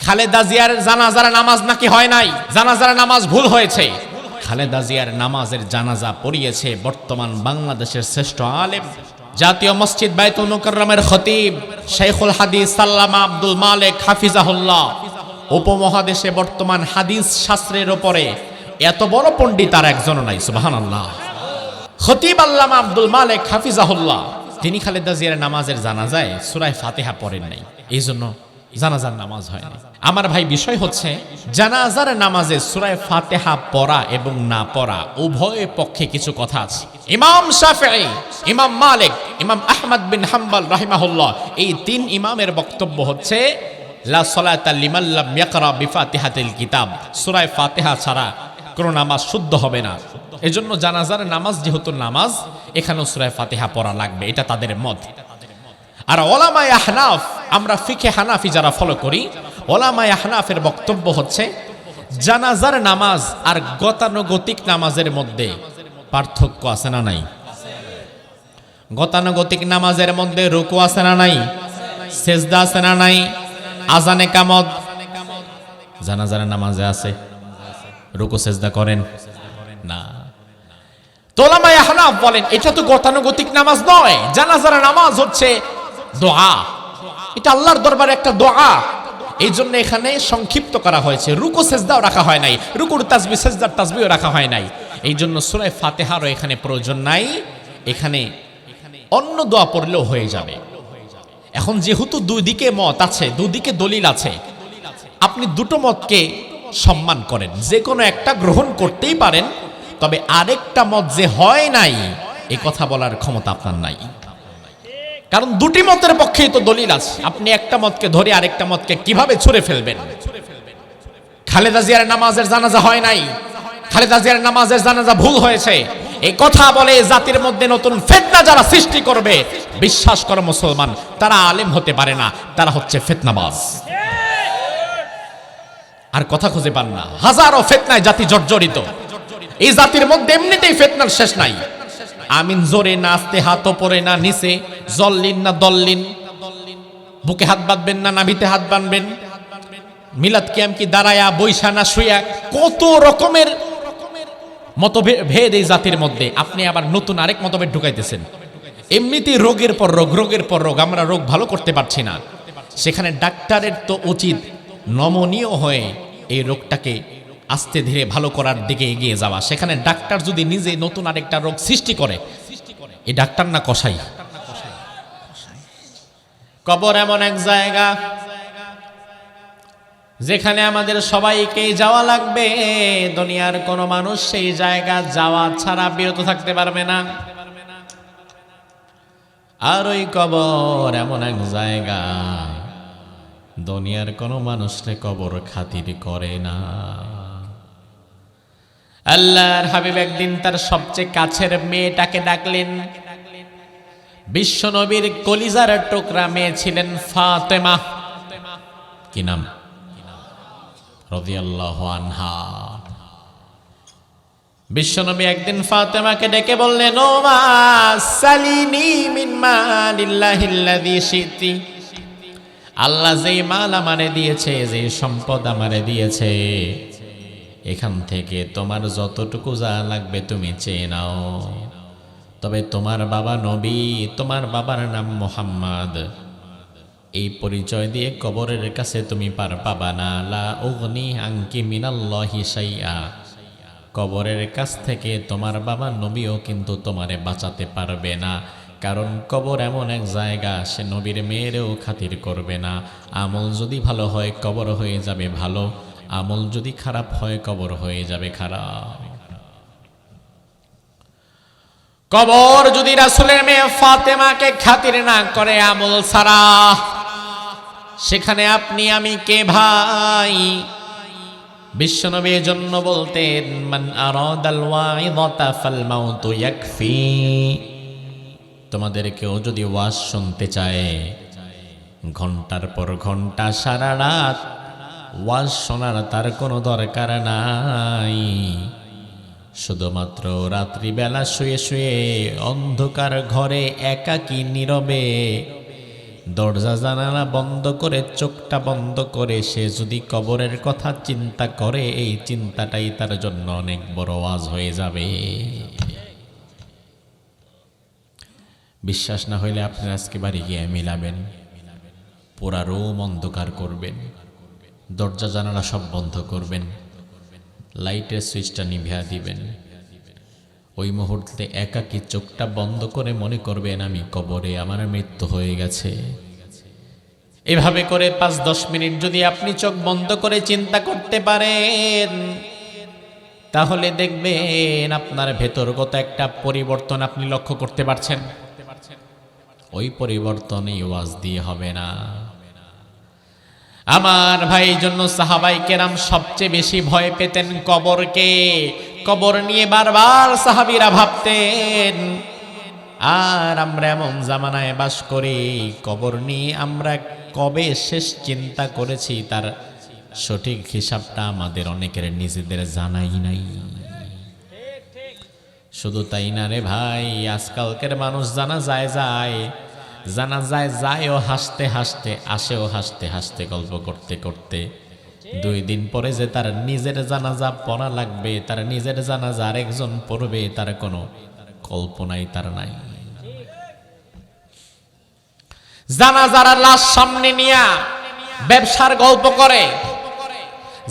খালেদা জিয়ার জানাজার নামাজ নাকি হয় নাই, জানাজার নামাজ ভুল হয়েছে। খালেদা জিয়ার নামাজের জানাজা পড়িয়েছে বর্তমান বাংলাদেশের শ্রেষ্ঠ আলেম, জাতীয় মসজিদ বাইতুল মুকাররমের খতিব শাইখুল হাদিস সাল্লামা আব্দুল মালেক হাফিজাহুল্লাহ। উপমহাদেশে বর্তমান হাদিস শাস্ত্রের উপরে এত বড় পণ্ডিত আর একজনও নাই, সুবহানাল্লাহ। খতিব আল্লামা আব্দুল মালেক হাফিজাহুল্লাহ, তিনি খালেদা জিয়ার নামাজের জানাজায় সূরা ফাতিহা পড়েন নাই, এই জন্য জানাজার নামাজ হয় না। আমার ভাই, বিষয় হচ্ছে জানাজার নামাজে সূরা ফাতিহা পড়া এবং না পড়া উভয় পক্ষে কিছু কথা আছে। ইমাম শাফিঈ, ইমাম মালিক, ইমাম আহমদ বিন হাম্বল রাহিমাহুল্লাহ, এই তিন ইমামের বক্তব্য হচ্ছে লা সালাতা লিমান লাম ইয়াকরা বিফাতিহাতিল কিতাব, সূরা ফাতিহা ছাড়া কোনো নামাজ শুদ্ধ হবে না। এজন্য জানাজার নামাজ যেহেতু নামাজ, এখানেও সূরা ফাতিহা পড়া লাগবে, এটা তাদের মত। আর ওলামায়ে আহনাফ, আমরা ফিকে হানাফি যারা ফলো করি, ওলামায়ে আহনাফের বক্তব্য হচ্ছে জানাজার নামাজ আর গতানুগতিক নামাজের মধ্যে পার্থক্য আছে না নাই? গতানুগতিক নামাজের মধ্যে রুকু আছে না নাই? সেজদা আছে না নাই? আজানে কামত জানাজার নামাজে আছে, রুকু সেজদা করেন না। তো ওলামায়ে আহনাফ বলেন এটা তো গতানুগতিক নামাজ নয়, জানাজার নামাজ হচ্ছে দোয়া, এটা আল্লাহর দরবারে একটা দোয়া। এই জন্য এখানে সংক্ষিপ্ত করা হয়েছে, রুকু সেজদাও রাখা হয় নাই, রুকুর তাসবিহ সেজদার তাসবিহও রাখা হয় নাই। এই জন্য সূরা ফাতিহারও এখানে প্রয়োজন নাই, এখানে অন্য দোয়া পড়লেও হয়ে যাবে। এখন যেহেতু দুই দিকে মত আছে, দুদিকে দলিল আছে, আপনি দুটো মতকে সম্মান করেন, যে কোনো একটা গ্রহণ করতেই পারেন, তবে আরেকটা মত যে হয় নাই এই কথা বলার ক্ষমতা আপনার নাই। কারণ দুটি মতের পক্ষেই তো দলিল আছে, আপনি একটা মতকে ধরে আরেকটা মতকে কিভাবে ছুঁড়ে ফেলবেন? খালেদা জিয়ার নামাজের জানাজা হয় নাই, খালেদা জিয়ার নামাজের জানাজা ভুল হয়েছে, এই কথা বলে জাতির মধ্যে নতুন ফিতনা যারা সৃষ্টি করবে, বিশ্বাস করো মুসলমান, তারা আলেম হতে পারে না, তারা হচ্ছে ফিতনাবাজ। আর কথা খুঁজে পান না, হাজারো ফিতনায় জাতি জর্জরিত। এই জাতির মধ্যে এমনিতেই ফিতনার শেষ নাই। আমিন জোরে না, আস্তে হাত ওপরে না নিচে, জল্লিন না দল্লিন, বুকে হাত বাঁধবেন না নাভিতে হাত বাঁধবেন, মিলাদ কিয়াম কি দাঁড়ায়া বৈশা না শুয়া, কত রকমের মতভেদ এই জাতির মধ্যে। আপনি আবার নতুন আরেক মতভেদ ঢুকাইতেছেন। এমনিতেই রোগের পর রোগ, রোগের পর রোগ, আমরা রোগ ভালো করতে পারছি না। সেখানে ডাক্তারের তো উচিত নমনীয় হয়ে এই রোগটাকে আস্তে ধীরে ভালো করার দিকে এগিয়ে যাওয়া। সেখানে ডাক্তার যদি নিজে নতুন আরেকটা রোগ সৃষ্টি করে, এই ডাক্তার না কসাই? কবর এমন এক জায়গা যেখানে আমাদের সবাইকে যাওয়া লাগবে, দুনিয়ার কোনো মানুষ সেই জায়গা যাওয়া ছাড়া বিরত থাকতে পারবে না। আর ওই কবর এমন এক জায়গা, দুনিয়ার কোনো মানুষকে কবর খাতির করে না। আল্লাহর হাবিব একদিন তার সবচেয়ে কাছের মেয়েটাকে ডাকলেন। বিশ্ব নবীর কলিজার টুকরা মেয়ে ছিলেন ফাতেমা, কি নাম? রাদিয়াল্লাহু আনহা। বিশ্ব নবী একদিন ফাতেমাকে ডেকে বললেন, ও মা, সালিনি মিন মালিল্লাহিল্লাযী শিতি, আল্লাহ যেই মাল আমারে দিয়েছে, যে সম্পদ আমারে দিয়েছে, এখান থেকে তোমার যতটুকু যা লাগবে তুমি চেয়ে নাও। তবে তোমার বাবা নবী, তোমার বাবার নাম মুহাম্মদ, এই পরিচয় দিয়ে কবরের কাছে তুমি পার পাবা না। লা উগনি আনকি মিনাল্লাহি শাইআ, কবরের কাছ থেকে তোমার বাবা নবীও কিন্তু তোমারে বাঁচাতে পারবে না। কারণ কবর এমন এক জায়গা, সে নবীর মেয়েরেও খাতির করবে না। আমল যদি ভালো হয় কবর হয়ে যাবে ভালো, আমল যদি খারাপ হয় কবর হয়ে যাবে খারাপ। কবর যদি রাসূলের মেয়ে ফাতেমাকে খাতির না করে আমল ছাড়া, সেখানে আপনি আমি কে ভাই? বিশ্বনবী জন্য বলতেন, মান আরাদাল ওয়াইযাতা ফাল মাউতু ইয়াকফি, তোমাদের কেউ যদি ওয়াজ শুনতে চায়, ঘন্টার পর ঘন্টা সারা রাত ওয়াজ শোনার তার কোনো দরকার নাই। শুধুমাত্র রাত্রিবেলা শুয়ে শুয়ে অন্ধকার ঘরে একাকী নীরবে দরজা জানালা বন্ধ করে, চোখটা বন্ধ করে সে যদি কবরের কথা চিন্তা করে, এই চিন্তাটাই তার জন্য অনেক বড় ওয়াজ হয়ে যাবে। বিশ্বাস না হইলে আপনি আজকে বাড়ি গিয়ে মিলাবেন, পুরা রুম অন্ধকার করবেন, দরজা জানালা সব বন্ধ করবেন, লাইটের সুইচটা নিভিয়ে দিবেন। ওই মুহূর্তে একাকী চোখটা বন্ধ করে মনে করবেন আমি কবরে, আমার মৃত্যু হয়ে গেছে। এভাবে করে 5-10 মিনিট যদি আপনি চোখ বন্ধ করে চিন্তা করতে পারেন, তাহলে দেখবেন আপনার ভেতরগত একটা পরিবর্তন আপনি লক্ষ্য করতে পারছেন। ওই পরিবর্তনে ওয়াজ দিয়ে হবে না। আমার ভাই, জন্য সাহাবাই কেরাম সবচেয়ে বেশি ভয় পেতেন কবরকে। কবর নিয়ে বারবার সাহাবীরা ভাবতেন। আর আমরা এমন জামানায় বাস করি, কবর নিয়ে আমরা কবে শেষ চিন্তা করেছি তার সঠিক হিসাবটা আমাদের অনেকের নিজেদের জানাই নাই। শুধু তাই না রে ভাই, আজকালকের মানুষ জানা যায় যায়ও হাসতে হাসতে, আসেও হাসতে হাসতে, গল্প করতে করতে। 2 দিন পরে যে তার নিজের জানাজা পড়া লাগবে, তার নিজের জানাজা আরেকজন পড়বে, তার কোনো কল্পনাই তার নাই। জানাজার লাশ সামনে নিয়ে ব্যবসার গল্প করে।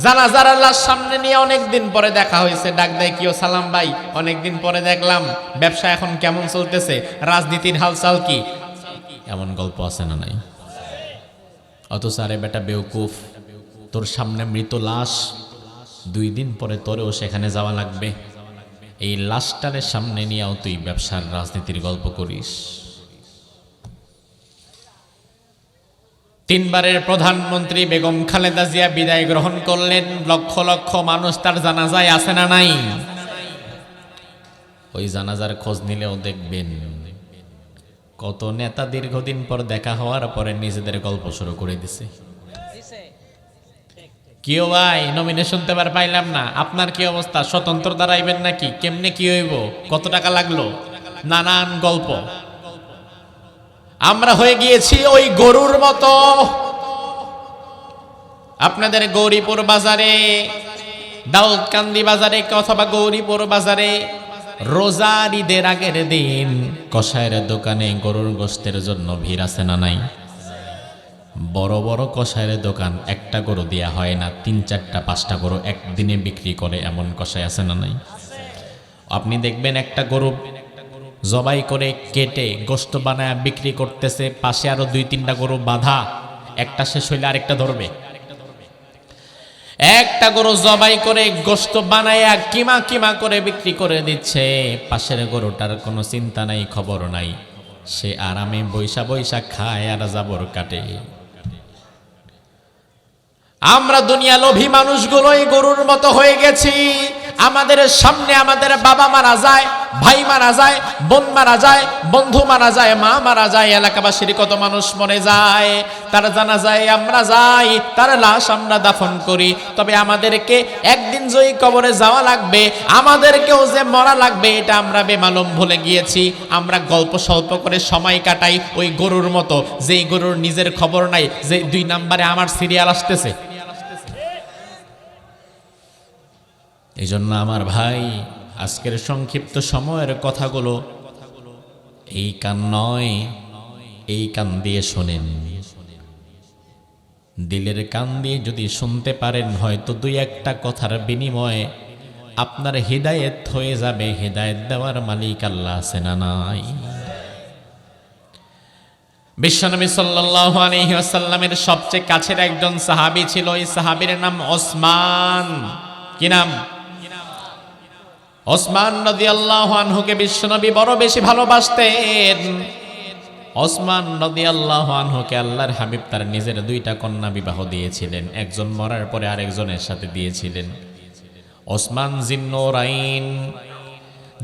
জানাজার লাশ সামনে নিয়ে অনেকদিন পরে দেখা হয়েছে, ডাক দেয় কিও সালাম ভাই, অনেকদিন পরে দেখলাম, ব্যবসা এখন কেমন চলতেছে, রাজনীতির হালচাল কি, এমন গল্প আছে না নাই? অথচ আরে বেটা বেউকুফ, তোর সামনে মৃত লাশ, 2 দিন পরে তোরেও সেখানে যাওয়া লাগবে। এই লাশটারে সামনে নিয়েও তুই ব্যবসার রাজনীতির গল্প করিস। 3 বারের প্রধানমন্ত্রী বেগম খালেদা জিয়া বিদায় গ্রহণ করলেন। লক্ষ লক্ষ মানুষ তার জানাজায় আছে না নাই? ওই জানাজার খোঁজ নিলেও দেখবেন কত নেতা দীর্ঘদিন পর দেখা হওয়ার পরে নিজেদের গল্প শুরু করে দিছে। কেউ ভাই নমিনেশন তো এবার পাইলাম না, আপনার কি অবস্থা, স্বতন্ত্র দাঁড়াইবেন নাকি, কেমনে কি হইব, কত টাকা লাগলো, নানান গল্প। আমরা হয়ে গিয়েছি ওই গরুর মতো। আপনাদের গৌরীপুর বাজারে, দাউদকান্দি বাজারে অথবা গৌরীপুর বাজারে রোজার ঈদের আগের দিন কসাইয়ের দোকানে গরুর গোশতের জন্য ভিড় আছে না নাই? বড় বড় কসাইয়ের দোকান, একটা গরু দেয়া হয় না, 3-4টা-5টা গরু একদিনে বিক্রি করে, এমন কসাই আছে না নাই? আপনি দেখবেন একটা গরু জবাই করে কেটে গোশত বানায় বিক্রি করতেছে, পাশে আরো 2-3টা গরু বাঁধা, একটা শেষ হইলে আরেকটা ধরবে। একটা গরু জবাই করে গোশত বানায়া কিমা কিমা করে বিক্রি করে দিচ্ছে, পাশের গরুটার কোনো চিন্তা নাই, খবর নাই, সে আরামে বৈশা বৈশা খায় আর জাবর কাটে। আমরা দুনিয়া লোভী মানুষগুলোই গরুর মতো হয়ে গেছি। আমাদের সামনে আমাদের বাবা মারা যায়, ভাই মারা যায়, বোন মারা যায়, বন্ধু মারা যায়, মা মারা যায়, এলাকাবাসীর কত মানুষ মরে যায়, তার জানাজায় আমরা যাই, তার লাশ আমরা দাফন করি। তবে আমাদেরকে একদিন যেই কবরে যাওয়া লাগবে, আমাদেরকেও যে মরা লাগবে, এটা আমরা বেমালুম ভুলে গিয়েছি। আমরা গল্প স্বল্প করে সময় কাটাই ওই গরুর মতো, যেই গরুর নিজের খবর নাই, যে 2 নম্বরে আমার সিরিয়াল আসতেছে। এই জন্য আমার ভাই, আজকের সংক্ষিপ্ত সময়ের কথাগুলো এই কান নয়, এই কান দিয়ে শোনেন। দিলের কান দিয়ে যদি শুনতে পারেন, হয়তো 2-1টা কথার বিনিময়ে আপনার হিদায়েত হয়ে যাবে। হিদায়েত দেওয়ার মালিক আল্লাহ আছে না নাই? বিশ্বনবী সাল্লাল্লাহু আলাইহি ওয়াসাল্লামের সবচেয়ে কাছের একজন সাহাবী ছিল, ওই সাহাবীর নাম ওসমান। কি নাম? ওসমান রাদিয়াল্লাহু আনহুকে বিশ্বনবী বড় বেশি ভালোবাসতেন। ওসমান রাদিয়াল্লাহু আনহুকে আল্লাহর হাবিব তার নিজের 2টা কন্যা বিবাহ দিয়েছিলেন, একজন মরার পরে আরেকজনের সাথে দিয়েছিলেন। ওসমান জিন্নুরাইন,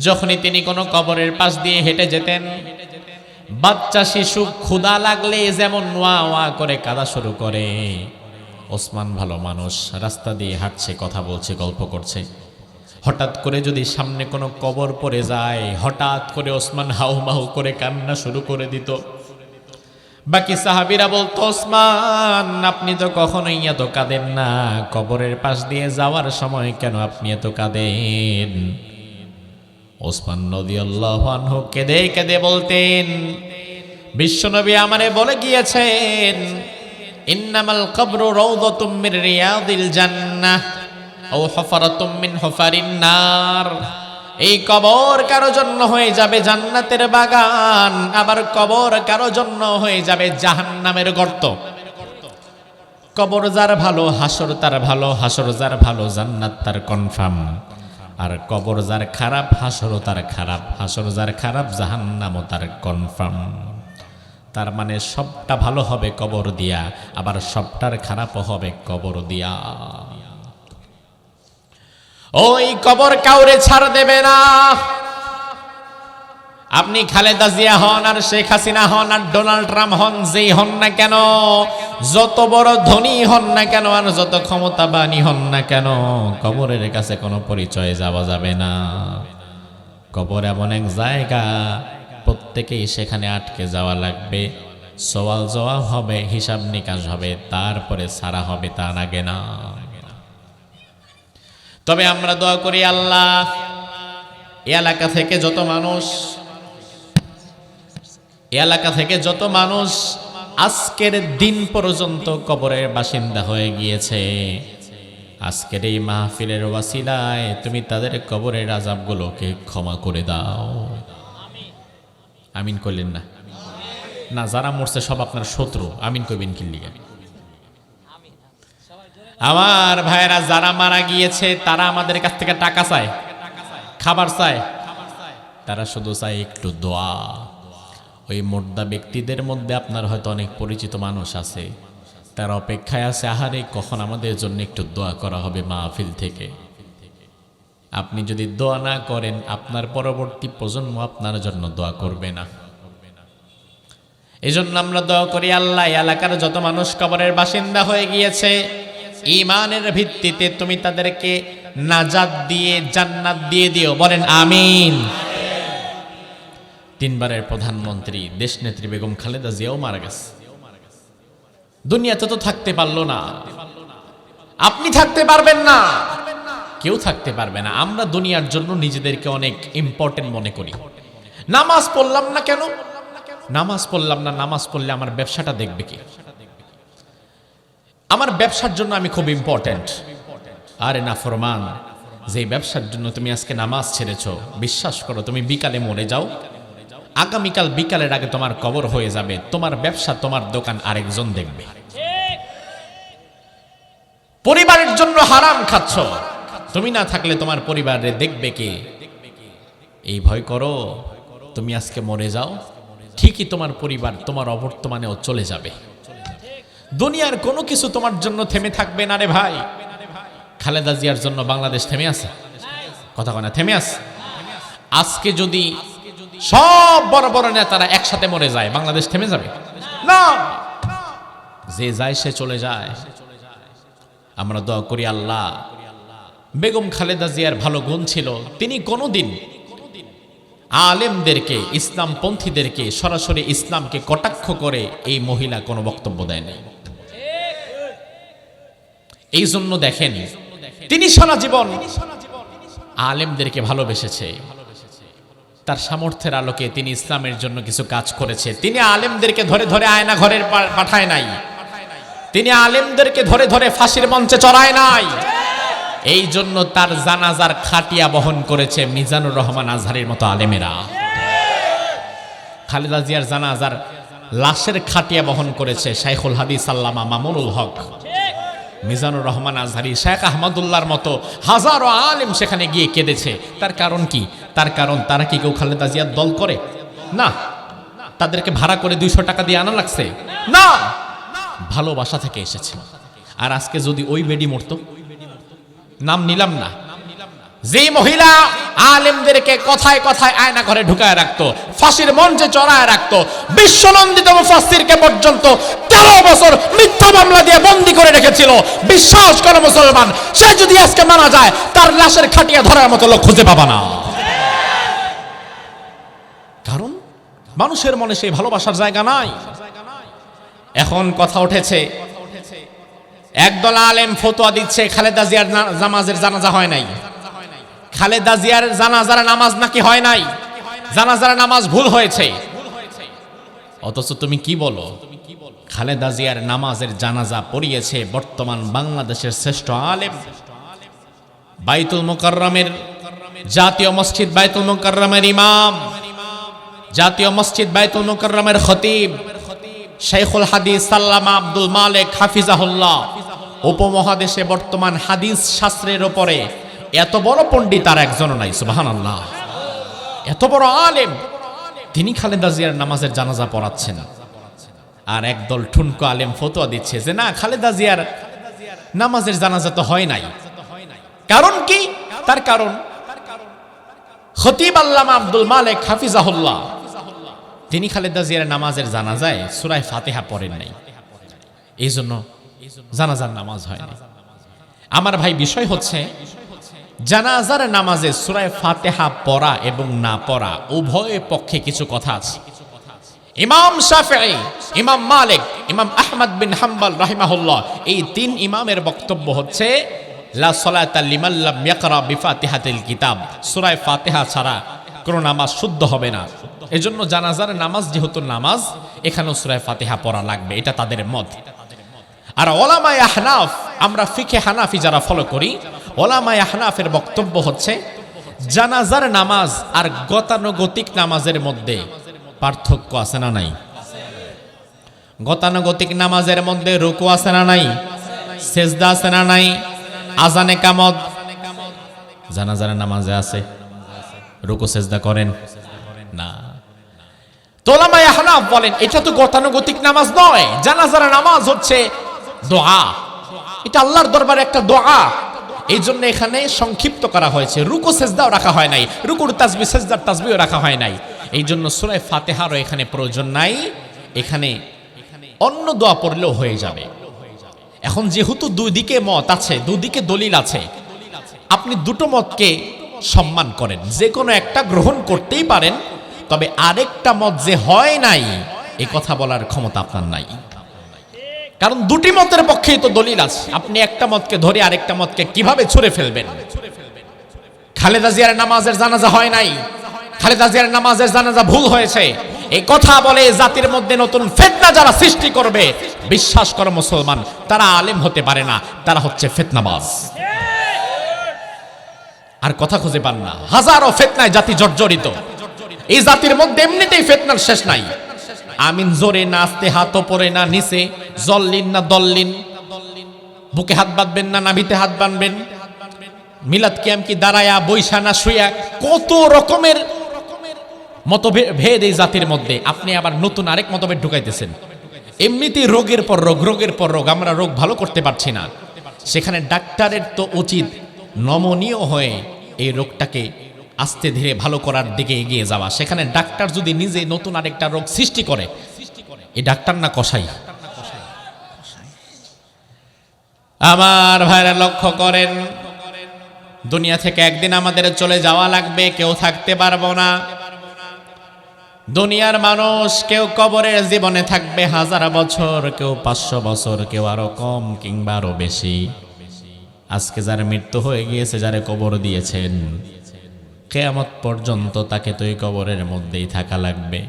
যখনই তিনি কোনো কবরের পাশ দিয়ে হেঁটে যেতেন, বাচ্চা শিশু ক্ষুধা লাগলে যেমন ওয়া ওয়া করে কাঁদা শুরু করে, ওসমান ভালো মানুষ, রাস্তা দিয়ে হাঁটছে, কথা বলছে, গল্প করছে, হঠাৎ করে যদি সামনে কোনো কবর পড়ে যায়, হঠাৎ করে ওসমান হাউ মাহু করে কান্না শুরু করে দিত। বাকি সাহাবীরা বলতো, ওসমান আপনি তো কখনোই এত কাঁদেন না, কবরের পাশ দিয়ে যাওয়ার সময় কেন আপনি এত কাঁদেন? ওসমান রাদিয়াল্লাহু আনহু কেঁদে কেঁদে বলতেন, বিশ্বনবী আমারে বলে গিয়েছেন, ইন্নামাল কবরু রাউযাতুম মির রিয়াদিল জান্নাহ আও হুফরাতুম মিন হুফারিন নার। এই কবর কারো জন্য হয়ে যাবে জান্নাতের বাগান, আবার কবর কারো জন্য হয়ে যাবে জাহান্নামের গর্ত। কবর যার ভালো হাসর তার ভালো, হাসর যার ভালো জান্নাত তার কনফার্ম। আর কবর যার খারাপ হাসরও তার খারাপ, হাসর যার খারাপ জাহান্নামও তার কনফার্ম। তার মানে সবটা ভালো হবে কবর দিয়া, আবার সবটার খারাপও হবে কবর দিয়া। ওই কবর কাউরে ছাড় দেবে না। আপনি খালেদা জিয়া হন আর শেখ হাসিনা হন আর ডোনাল্ড ট্রাম্প হন, যেই হন না কেন, যত বড় ধনী হন না কেন আর যত ক্ষমতাবানই হন না কেন, কবরের কাছে কোনো পরিচয় যাওয়া যাবে না। কবর এমন এক জায়গা, প্রত্যেকেই সেখানে আটকে যাওয়া লাগবে। সওয়াল জবাব হবে, হিসাব নিকাশ হবে, তারপরে সারা হবে, তার আগে না। তবে আমরা দোয়া করি, আল্লাহ এলাকা থেকে যত মানুষ আজকের দিন পর্যন্ত কবরের বাসিন্দা হয়ে গিয়েছে, আজকের এই মাহফিলের ওয়াসিলায় তুমি তাদের কবরের আযাবগুলোকে ক্ষমা করে দাও। আমিন কইলেন না? না, যারা মরছে সব আপনার শত্রু, আমিন কইবেন কি লিগা? আমার ভাইরা যারা মারা গিয়েছে তারা আমাদের কাছ থেকে টাকা চায়, খাবার চায়, তারা শুধু চায় একটু দোয়া। ওই মুর্দা ব্যক্তিদের মধ্যে আপনার হয়তো অনেক পরিচিত মানুষ আছে, তারা অপেক্ষায় আছে, আহারে কখন আমাদের জন্য একটু দোয়া করা হবে মাহফিল থেকে। আপনি যদি দোয়া না করেন, আপনার পরবর্তী প্রজন্ম আপনার জন্য দোয়া করবে না। এজন্য আমরা দোয়া করি, আল্লাহ এলাকার যত মানুষ কবরের বাসিন্দা হয়ে গিয়েছে, ঈমানের ভিত্তিতে তুমি তাদেরকে নাজাত দিয়ে জান্নাত দিয়ে দিও। বলেন আমিন। তিনবারের প্রধানমন্ত্রী দেশনেত্রী বেগম খালেদা জিয়াও মারা গেছে। দুনিয়াতে তো থাকতে পারলো না, আপনি থাকতে পারবেন না, কেউ থাকতে পারবে না। আমরা দুনিয়ার জন্য নিজেদেরকে অনেক ইম্পর্টেন্ট মনে করি। নামাজ পড়লাম না কেন? নামাজ পড়লাম না, নামাজ পড়লে আমার ব্যবসাটা দেখবে কি? আমার ব্যবসার জন্য আমি খুব ইম্পর্টেন্ট। আরে না ফরমান, যে ব্যবসার জন্য তুমি আজকে নামাজ ছেড়েছো, বিশ্বাস করো তুমি বিকালে মরে যাও, আগামীকাল বিকালের আগে তোমার কবর হয়ে যাবে। তোমার ব্যবসা, তোমার দোকান আরেকজন দেখবে। পরিবারের জন্য হারাম খাচ্ছ, তুমি না থাকলে তোমার পরিবারে দেখবে কে? এই ভয় করো তুমি আজকে মরে যাও, ঠিকই তোমার পরিবার তোমার অবর্তমানেও চলে যাবে। দুনিয়ার কোনো কিছু তোমার জন্য থেমে থাকবে না রে ভাই। খালেদা জিয়ার জন্য বাংলাদেশ থেমে আছে? কথা কয় না, থেমে আছে। আজকে যদি সব বড় বড় নেতারা একসাথে মরে যায়, বাংলাদেশ থেমে যাবে না। যে যায় সে চলে যায়। আমরা দোয়া করি, আল্লাহ বেগম খালেদা জিয়ার ভালো গুণ ছিল, তিনি কোনোদিন আলেমদেরকে, ইসলামপন্থীদেরকে সরাসরি ইসলামকে কটাক্ষ করে এই মহিলা কোনো বক্তব্য দেয়নি। এই জন্য দেখেন, তিনি সারা জীবন আলেমদেরকে ভালোবেসেছে। তার সামর্থ্যের আলোকে তিনি ইসলামের জন্য কিছু কাজ করেছে। তিনি আলেমদেরকে ধরে ধরে আয়না ঘরে পাঠায় নাই, তিনি আলেমদেরকে ধরে ধরে ফাঁসির মঞ্চে চড়ায় নাই। এই জন্য তার জানাজার খাটিয়া বহন করেছে মিজানুর রহমান আজহারীর মতো আলেমেরা। খালেদা জিয়ার জানাজার লাশের খাটিয়া বহন করেছে শাইখুল হাদিস আল্লামা মামুনুল হক, মিজানুর রহমান আজহারী, শেখ আহমদুল্লাহর মতো হাজারো আলেম সেখানে গিয়ে কেঁদেছে। তার কারণ কি? তার কারণ তারা কি কেউ খালেদা জিয়ার দল করে? না। তাদেরকে ভাড়া করে 200 টাকা দিয়ে আনা লাগছে? না, ভালোবাসা থেকে এসেছে। আর আজকে যদি ওই বেডি মরতো, নাম নিলাম না, যে মহিলা আলেমদেরকে কথায় কথায় আয়না ঘরে ঢুকায় রাখতো, ফাঁসির মঞ্চে চড়ায় রাখতো, বিশ্বনন্দিত মুফাসসিরকে পর্যন্ত 13 বছর মিথ্যা মামলা দিয়ে বন্দী করে রেখেছিল, বিশ্বাস করো মুসলমান, সে যদি আজকে মারা যায়, তার লাশের খাটিয়া ধরার মতো লোক খুঁজে পাবা না। কারণ মানুষের মনে সেই ভালোবাসার জায়গা নাই। এখন কথা উঠেছে, একদল আলেম ফতোয়া দিচ্ছে খালেদা জিয়ার নামাজের জানাজা হয় নাই, খালেদা জিয়ার জানাজার নামাজ নাকি হয় নাই, জানাজার নামাজ ভুল হয়েছে। অথচ তুমি কি বলো, খালেদা জিয়ার নামাজের জানাজা পড়িয়েছে বর্তমান বাংলাদেশের শ্রেষ্ঠ আলেম, বাইতুল মুকাররমের জাতীয় মসজিদ বাইতুল মুকাররমের ইমাম, জাতীয় মসজিদ বাইতুল মুকাররমের খতিব শাইখুল হাদিস সাল্লামা আব্দুল মালিক হাফিজাহুল্লাহ। উপমহাদেশে বর্তমান হাদিস শাস্ত্রের উপরে এত বড় পণ্ডিত আর একজনও নাই, সুবহানাল্লাহ। এত বড় আলেম, তিনি খালেদা জিয়ার নামাজের জানাজা পড়াচ্ছেন। আর একদল ঠুনকো আলেম ফতোয়া দিচ্ছে যে না, খালেদা জিয়ার নামাজের জানাজা তো হয় নাই। কারণ কি? তার কারণ খতিব আল্লামা আব্দুল মালিক হাফিজাহুল্লাহ তিনি খালেদা জিয়ার নামাজের জানাজায় সূরা ফাতিহা পড়েন নাই, এই জন্য জানাজার নামাজ হয়নি। আমার ভাই, বিষয় হচ্ছে জানাজার নামাজে সূরা ফাতিহা পড়া এবং না পড়া উভয় পক্ষে কিছু কথা আছে। ইমাম শাফিঈ, ইমাম মালিক, ইমাম আহমদ বিন হাম্বল রাহিমাহুল্লাহ, এই তিন ইমামের বক্তব্য হচ্ছে লা সালাতা লিমান লাম ইয়াকরা বিফাতিহাতিল কিতাব, সূরা ফাতিহা ছাড়া কোনো নামাজ শুদ্ধ হবে না। এজন্য জানাজার নামাজ যেহেতু নামাজ, এখানেও সূরা ফাতিহা পড়া লাগবে, এটা তাদের মত। আর ওলামায়ে আহনাফ, আমরা ফিকে হানাফি যারা ফলো করি, ওলামায়ে আহনাফের বক্তব্য হচ্ছে জানাজার নামাজ আর গতানুগতিক নামাজের মধ্যে পার্থক্য আছে না নাই? গতানুগতিক নামাজের মধ্যে রুকু আছে না নাই? সেজদা আছে না নাই? আজান একামত। জানাজার নামাজে আছে, রুকু সেজদা করেন না। তো ওলামায়ে আহনাফ বলেন এটা তো গতানুগতিক নামাজ নয়, জানাজার নামাজ হচ্ছে দোয়া, এটা আল্লাহর দরবারে একটা দোয়া। এই জন্য এখানে সংক্ষিপ্ত করা হয়েছে, রুকু সেজদাও রাখা হয় নাই, রুকুর তাসবিহ সেজদার তাসবিহও রাখা হয় নাই। এই জন্য সূরা ফাতিহারও এখানে প্রয়োজন নাই, এখানে অন্য দোয়া পড়লেও হয়ে যাবে। এখন যেহেতু দুই দিকে মত আছে, দুদিকে দলিল আছে, আপনি দুটো মতকে সম্মান করেন, যে কোনো একটা গ্রহণ করতেই পারেন, তবে আরেকটা মত যে হয় নাই এই কথা বলার ক্ষমতা আপনার নাই। কারণ দুটি মতের পক্ষেই তো দলিল আছে, আপনি একটা মতকে ধরে আরেকটা মতকে কিভাবে ছুঁড়ে ফেলবেন? খালেদা জিয়ার নামাজের জানাজা হয় নাই, খালেদা জিয়ার নামাজের জানাজা ভুল হয়েছে, এই কথা বলে জাতির মধ্যে নতুন ফিতনা যারা সৃষ্টি করবে, বিশ্বাস করো মুসলমান, তারা আলেম হতে পারে না, তারা হচ্ছে ফিতনাবাজ। আর কথা খুঁজে পান না, হাজারো ফিতনায় জাতি জর্জরিত। এই জাতির মধ্যে এমনিতেই ফিতনার শেষ নাই। আমিন জোরে না, আস্তে হাত ওপরে না নিচে, জল্লিন না দল্লিন, বুকে হাত বাঁধবেন না নাভিতে হাত বাঁধবেন, মিলাদ কিয়াম কি দাঁড়ায়া বৈশা না শুয়া, কত রকমের মতভেদ এই জাতির মধ্যে। আপনি আবার নতুন আরেক মতভেদ ঢুকাইতেছেন। এমনিতেই রোগের পর রোগ, রোগের পর রোগ, আমরা রোগ ভালো করতে পারছি না। সেখানে ডাক্তারের তো উচিত নমনীয় হয়ে এই রোগটাকে আস্তে ধীরে ভালো করার দিকে এগিয়ে যাওয়া। সেখানে ডাক্তার যদি নিজে নতুন আরেকটা রোগ সৃষ্টি করে, এই ডাক্তার না কসাই? আমার ভাইরা লক্ষ্য করেন, দুনিয়া থেকে একদিন আমাদের চলে যাওয়া লাগবে, কেউ থাকতে পারবো না। দুনিয়ার মানুষ কেউ কবরের জীবনে থাকবে 1000 বছর, কেউ 500 বছর, কেউ আরো কম কিংবা আরো বেশি। আজকে যার মৃত্যু হয়ে গিয়েছে, যারে কবর দিয়েছেন, কিয়ামত পর্যন্ত তাকে তো এই কবরের মধ্যেই থাকা লাগবে।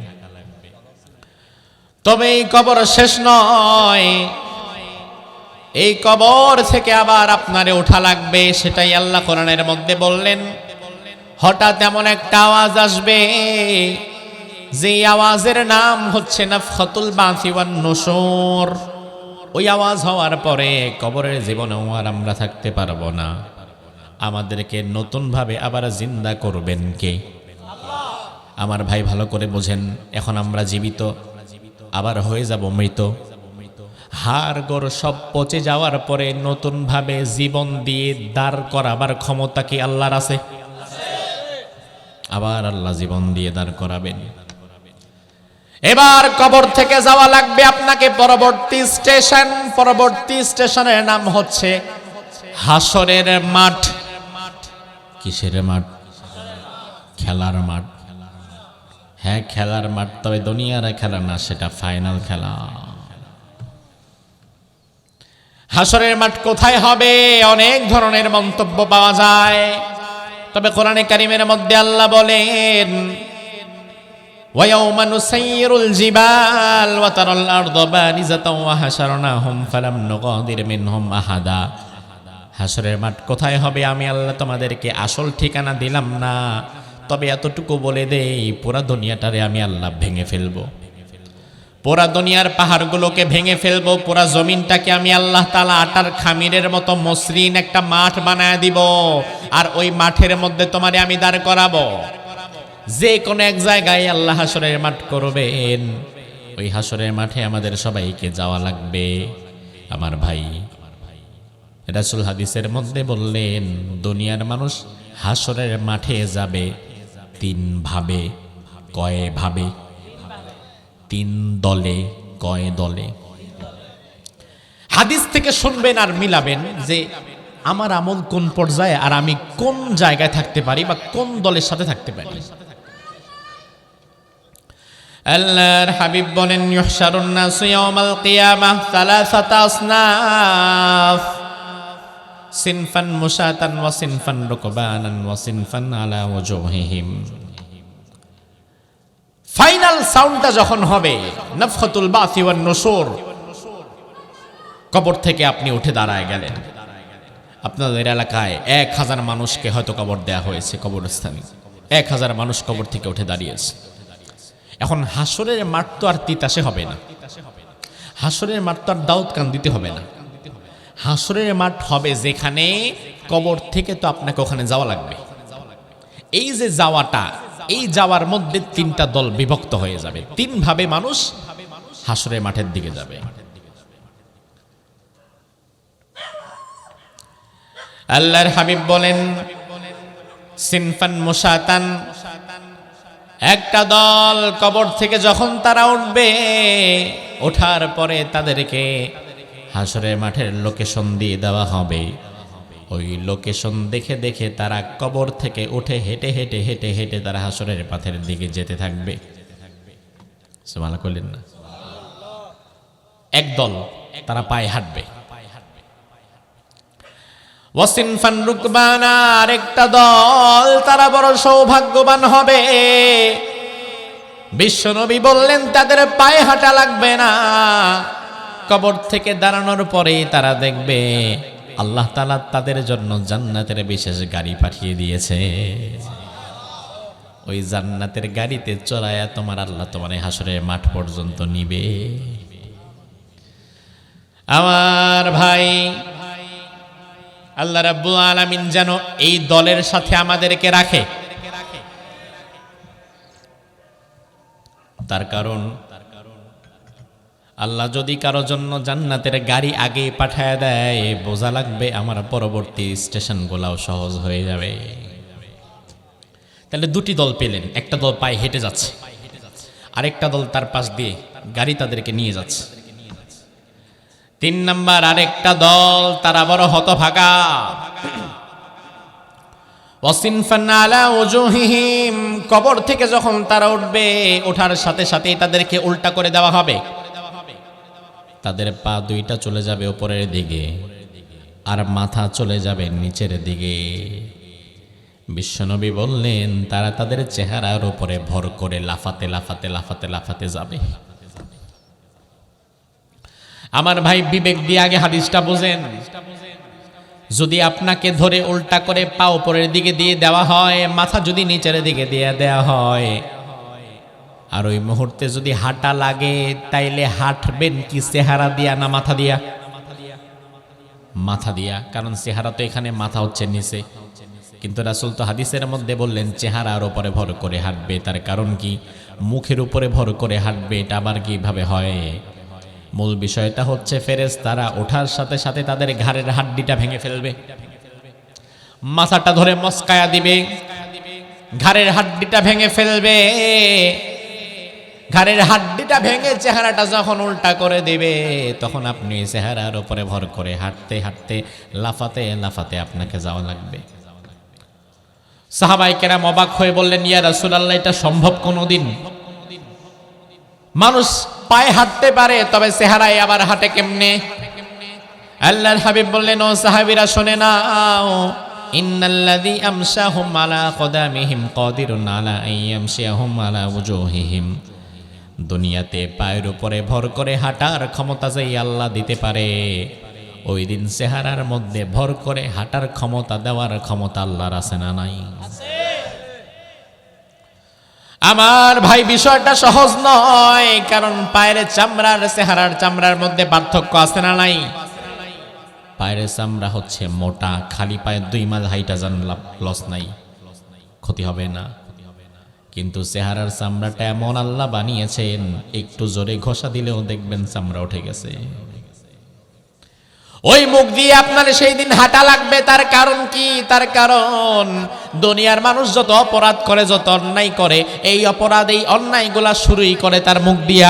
তবে এই কবর শেষ নয়, এই কবর থেকে আবার আপনারে ওঠা লাগবে। সেটাই আল্লাহ কোরআনের মধ্যে বললেন, হঠাৎ এমন একটা আওয়াজ আসবে, যে আওয়াজের নাম হচ্ছে নাফখাতুল বাসি ওয়ান নুশুর। ওই আওয়াজ হওয়ার পরে কবরের জীবনেও আর আমরা থাকতে পারবো না, আমাদেরকে নতুনভাবে আবার জিন্দা করবেন কে? আমার ভাই ভালো করে বোঝেন, এখন আমরা জীবিত, আবার হয়ে যাব মৃত। হাড় গোড় সব পচে যাওয়ার পরে নতুনভাবে জীবন দিয়ে দাঁড় করাবার ক্ষমতা কি আল্লাহর আছে? আবার আল্লাহ জীবন দিয়ে দাঁড় করাবেন। এবার কবর থেকে যাওয়া লাগবে আপনাকে পরবর্তী স্টেশন। পরবর্তী স্টেশনের নাম হচ্ছে হাসরের মাঠ। কিসের মাঠ? খেলার মাঠ। হ্যাঁ, খেলার মাঠ, তবে দুনিয়ার খেলা না, সেটা ফাইনাল খেলা। হাসরের মাঠ কোথায় হবে? অনেক ধরনের মন্তব্য পাওয়া যায়, তবে কোরআনে কারীমের মধ্যে আল্লাহ বলেন, وَيَوْمَ نُسَيِّرُ الْجِبَالَ وَتَرَى الْأَرْضَ بَارِزَةً وَحَشَرْنَاهُمْ فَلَمْ نُغَادِرْ مِنْهُمْ أَحَدًا। হাসরের মাঠ কোথায় হবে আমি আল্লাহ তোমাদেরকে আসল ঠিকানা দিলাম না, তবে এতটুকু বলে দেই, পুরা দুনিয়াটারে আমি আল্লাহ ভেঙে ফেলবো, পুরা দুনিয়ার পাহাড়গুলোকে ভেঙে ফেলবো, পুরা জমিনটাকে আমি আল্লাহ তাআলা আটার খামিরের মতো মসৃণ একটা মাঠ বানায় দিব, আর ওই মাঠের মধ্যে তোমারে আমি দাঁড় করাবো। যে কোনো এক জায়গায় আল্লাহ হাসরের মাঠ করবেন, ওই হাসরের মাঠে আমাদের সবাইকে যাওয়া লাগবে। আমার ভাই, রাসূল হাদিসের মধ্যে বললেন, দুনিয়ার মানুষ হাসরের মাঠে যাবে তিন ভাবে। কয় ভাবে? তিন দলে। কয় দলে? হাদিস থেকে শুনবেন আর মিলাবেন যে আমার আমল কোন পর্যায়ে আর আমি কোন জায়গায় থাকতে পারি বা কোন দলের সাথে থাকতে পারি। আল্লাহর হাবিব বলেন, ইউহশারুন নাসু ইয়াউমাল কিয়ামাহ সালাসাতা আসনাফ, সিনফান মুশাতান ওয়া সিনফান রুকবানান ওয়া সিনফান আলা ওয়াজুহিহিম। ফাইনাল সাউন্ডটা যখন হবে, নাফখাতুল বাসি ওয়ান নুশুর, কবর থেকে আপনি উঠে দাঁড়ায় গেলেন। আপনাদের এলাকায় 1000 মানুষকে হয়তো কবর দেয়া হয়েছে, কবরস্থানে 1000 মানুষ কবর থেকে উঠে দাঁড়িয়েছে। এখন হাসরের মাঠ তো আর তিতাসে হবে না, হাসরের মাঠ তো আর দাউদ কান দিতে হবে না। হাসরের মাঠ হবে যেখানে কবর থেকে তো আপনাকে ওখানে যাওয়া লাগবে। এই যে যাওয়াটা, এই যাওয়ার মধ্যে তিনটা দল বিভক্ত হয়ে যাবে, তিন ভাবে মানুষ হাসরের মাঠের দিকে যাবে। আল্লাহর হাবিব বলেন, সিনফান মুশাতান, একটা দল কবর থেকে যখন তারা উঠবে, ওঠার পরে তাদেরকে হাসরের মাঠের লোকেশন দিয়ে দেওয়া হবে। ওই লোকেশন দেখে দেখে তারা কবর থেকে উঠে হেঁটে হেঁটে হেঁটে হেঁটে তারা হাসরের পথের দিকে যেতে থাকবে। সুবহানাল্লাহ কইলেন না? একদল তারা পায়ে হাঁটবে, ওয়াসিনফান রুকবানা, আরেকটা দল তারা বড় সৌভাগ্যবান হবে। বিশ্বনবী বললেন তাদের পায়ে হাঁটা লাগবে না, কবর থেকে দাঁড়ানোর পরেই তারা দেখবে আল্লাহ তাআলা তাদের জন্য জান্নাতের বিশেষ গাড়ি পাঠিয়ে দিয়েছে। ওই জান্নাতের গাড়িতে চড়ায়া তোমার আল্লাহ তোমার হাসরের মাঠ পর্যন্ত নিবে। আমার ভাই, আল্লাহ রাব্বুল আলামিন যেন এই দলের সাথে আমাদেরকে রাখে। তার কারণ আল্লাহ যদি কারো জন্য জান্নাতের গাড়ি আগে পাঠায় দেয়, বোঝা লাগবে আমার পরবর্তী স্টেশনগুলাও সহজ হয়ে যাবে। তাহলে দুটি দল পেলেন, একটা দল পায়ে হেঁটে যাচ্ছে, আরেকটা দল তার পাশ দিয়ে গাড়ি তাদেরকে নিয়ে যাচ্ছে। 3 নাম্বার আরেকটা দল, তারা বড় হতভাগা। ওয়াসিনফান আলা ওয়াজুহিহিম, কবর থেকে যখন তারা উঠবে, ওঠার সাথে সাথেই তাদেরকে উল্টা করে দেওয়া হবে। তাদের পা দুইটা চলে যাবে উপরের দিকে, আর মাথা চলে যাবে নিচের দিকে। বিশ্বনবী বললেন তারা তাদের চেহারার উপরে ভর করে লাফাতে লাফাতে লাফাতে লাফাতে যাবে। আমার ভাই, বিবেক দিয়ে আগে হাদিসটা বুঝেন। যদি আপনাকে ধরে উল্টা করে পা উপরের দিকে দিয়ে দেওয়া হয়, মাথা যদি নিচের দিকে দিয়ে দেওয়া হয়, আর ওই মুহূর্তে যদি হাঁটা লাগে, তাইলে হাঁটবেন কি চেহারা দিয়া না মাথা দিয়া? মাথা দিয়া, কারণ চেহারা তো এখানে, মাথা হচ্ছে নিচে। কিন্তু রাসূল তো হাদিসের মধ্যে বললেন চেহারার উপরে ভর করে হাঁটবে। তার কারণ কি? মুখের উপরে ভর করে হাঁটবে, এটা আবার কিভাবে হয়? মূল বিষয়টা হচ্ছে ফেরেশতারা ওঠার সাথে সাথে তাদের ঘাড়ের হাড্ডিটা ভেঙে ফেলবে, মাথাটা ধরে মস্কায়া দিবে, ঘাড়ের হাড্ডিটা ভেঙে ফেলবে। ঘাড়ের হাড্ডিটা ভেঙে চেহারাটা যখন উল্টা করে দিবে, তখন আপনি চেহারার উপরে ভর করে হাঁটতে হাঁটতে লাফাতে লাফাতে আপনাকে যাওয়া লাগবে। সাহাবায়ে কেরাম অবাক হয়ে বললেন, ইয়া রাসূলুল্লাহ, এটা সম্ভব কোনোদিন? মানুষ পায়ে হাঁটতে পারে, তবে চেহারায় আবার হাঁটে কেমনে? আল্লাহর হাবিব বললেন, ও সাহাবীরা শুনে নাও, ইন্নাল্লাযী আমশাহুম আলা কদামিহিম কাদিরুন আলা আইয়ামশিয়াহুম আলা ওয়াজুহিহিম। দুনিয়াতে পায়ের উপরে ভর করে হাঁটার ক্ষমতা যেই আল্লাহ দিতে পারে, ওই দিন চেহারার মধ্যে ভর করে হাঁটার ক্ষমতা দেওয়ার ক্ষমতা আল্লাহর আছে না নাই? আমার ভাই, বিষয়টা সহজ নয়, কারণ পায়ের চামড়ার চেহারার চামড়ার মধ্যে পার্থক্য আছে না নাই? পায়ের চামড়া হচ্ছে মোটা, খালি পায়ে 2 মাইল হাইটা যান লস নাই, ক্ষতি হবে না। কিন্তু চেহারার চামড়াটা এমন আল্লাহ বানিয়েছেন, একটু জোরে ঘষা দিলেও দেখবেন চামড়া উঠে গেছে। ওই মুখ দিয়ে আপনার সেই দিন হাঁটা লাগবে। তার কারণ কি? তার কারণ দুনিয়ার মানুষ যত অপরাধ করে, যত অন্যায় করে, এই অপরাধ এই অন্যায়গুলা শুরুই করে তার মুখ দিয়া।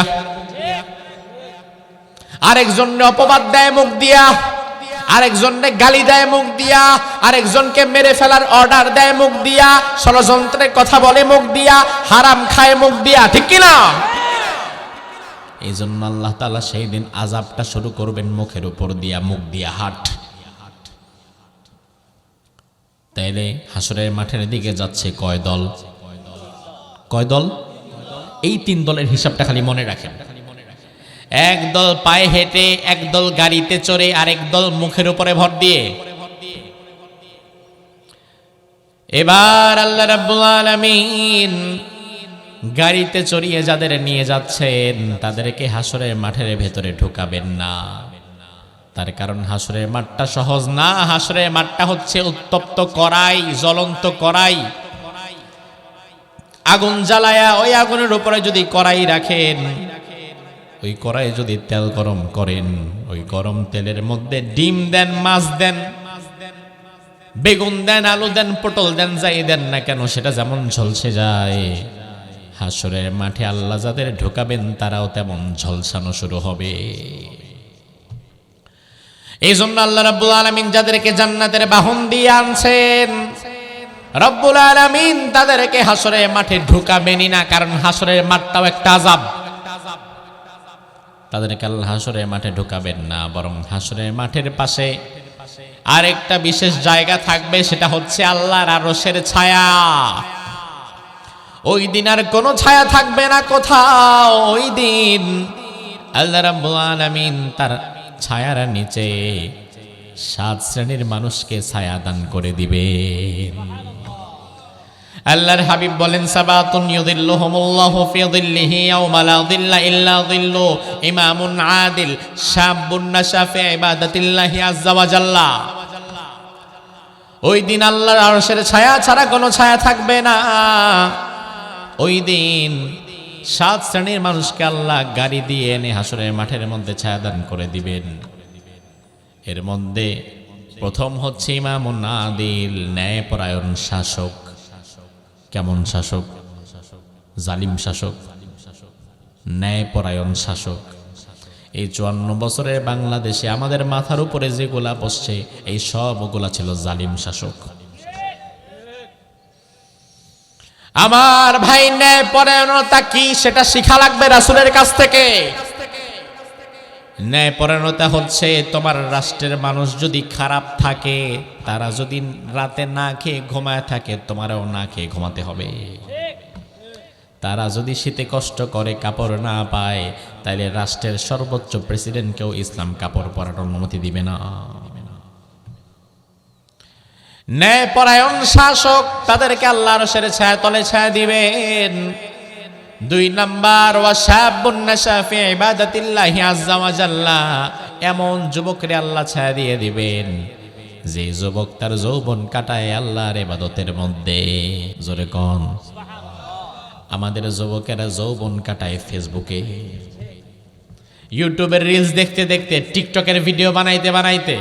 আরেকজনকে অপবাদ দেয় মুখ দিয়া, আরেকজনকে গালি দেয় মুখ দিয়া, আরেকজনকে মেরে ফেলার অর্ডার দেয় মুখ দিয়া, ষড়যন্ত্রের কথা বলে মুখ দিয়া, হারাম খায় মুখ দিয়া, ঠিক কিনা? এই জন্য আল্লাহ তাআলা সেই দিন আযাবটা শুরু করবেন মুখের উপর দিয়া, মুখ দিয়া হাট। তাইলে হাসরের মাঠের দিকে যাচ্ছে কয় দল? কয় দল? এই 3 দলের হিসাবটা খালি মনে রাখেন। এক দল পায়ে হেঁটে, এক দল গাড়িতে চড়ে, আরেক দল মুখের উপরে ভর দিয়ে। এবার আল্লাহ রাব্বুল আলামিন গাড়িতে চড়িয়ে যাদের নিয়ে যাচ্ছেন তাদেরকে হাসরের মাঠের ভেতরে ঢুকাবেন না। তার কারণ হাসরের মাঠটা সহজ না। হাসরের মাঠটা হচ্ছে উত্তপ্ত কড়াই, জ্বলন্ত কড়াই। আগুন জ্বালায়া ওই আগুনের উপরে যদি কড়াই রাখেন, ওই কড়াই যদি তেল গরম করেন, ওই গরম তেলের মধ্যে ডিম দেন, মাছ দেন, বেগুন দেন, আলু দেন, পটল দেন, যাই দেন না কেন, সেটা যেমন ঝলসে যায়, হাসরের মাঠে আল্লাহ যাদের ঢোকাবেন তারাও তেমন ঝলসানো শুরু হবে। এই জন্য আল্লাহ রাব্বুল আলামিন যাদেরকে জান্নাতের বাহন দিয়ে আনছেন, রব্বুল আলামিন তাদেরকে হাসরের মাঠে ঢোকাবেনই না, কারণ হাসরের মাঠটাও একটা আযাব। তাদেরকে আল্লাহ হাসরের মাঠে ঢোকাবেন না, বরং হাসরের মাঠের পাশে আরেকটা বিশেষ জায়গা থাকবে, সেটা হচ্ছে আল্লাহর আরশের ছায়া। ওই দিন আর কোনো ছায়া থাকবে না কোথাও। ওই দিন আল্লাহ রাব্বুল আলামিন তার ছায়ার নিচে 7 শ্রেণীর মানুষকে ছায়া দান করে দিবেন। আল্লাহর হাবিব বলেন, সাবাতুন ইউযিল্লুহুমুল্লাহু ফি যিল্লিহি ইয়াওমা লা যিল্লা ইল্লা যিল্লু, ইমামুন আদিল, শাবুন নাশা ফি ইবাদাতিল্লাহি আযজা ওয়া জাল্লা। ওই দিন আল্লাহর আরশের ছায়া ছাড়া কোনো ছায়া থাকবে না। ওই দিন 7 শ্রেণীর মানুষকে আল্লাহ গাড়ি দিয়ে এনে হাসরের মাঠের মধ্যে ছায়া দান করে দিবেন। এর মধ্যে প্রথম হচ্ছে ইমামুন আদিল, ন্যায়পরায়ণ শাসক। কেমন শাসক? জালিম শাসক, ন্যায়পরায়ণ শাসক। এই 54 বছরের বাংলাদেশে আমাদের মাথার উপরে যেগুলা বসছে, এই সবগুলা ছিল জালিম শাসক। আমার ভাই, ন্যায়পরায়ণতা কি সেটা শিখা লাগবে রাসূলের কাছ থেকে। ন্যায়পরায়ণতা হচ্ছে তোমার রাষ্ট্রের মানুষ যদি খারাপ থাকে, তারা যদি রাতে না খেয়ে ঘুমায় থাকে, তোমারও না খেয়ে ঘুমাতে হবে। তারা যদি শীতে কষ্ট করে, কাপড় না পায়, তাইলে রাষ্ট্রের সর্বোচ্চ প্রেসিডেন্টকেও ইসলাম কাপড় পরার অনুমতি দিবে না। ন্যায়পরায়ণ শাসক, তাদেরকে আল্লাহর আরশের ছায়া তলে ছায়া দিবেন। 2 নাম্বার, ওয়া শাবুন নাশা ফি ইবাদাতিল্লাহি আযজা ওয়া জাল্লা, এমন যুবকরে আল্লাহ ছায়া দিয়ে দিবেন যে যুবক তার যৌবন কাটায় আল্লাহর ইবাদতের মধ্যে। জোরে কোন? আমাদের যুবকেরা যৌবন কাটায় ফেসবুকে, ইউটিউবের রিলস দেখতে দেখতে, টিকটকের ভিডিও বানাইতে বানাইতে।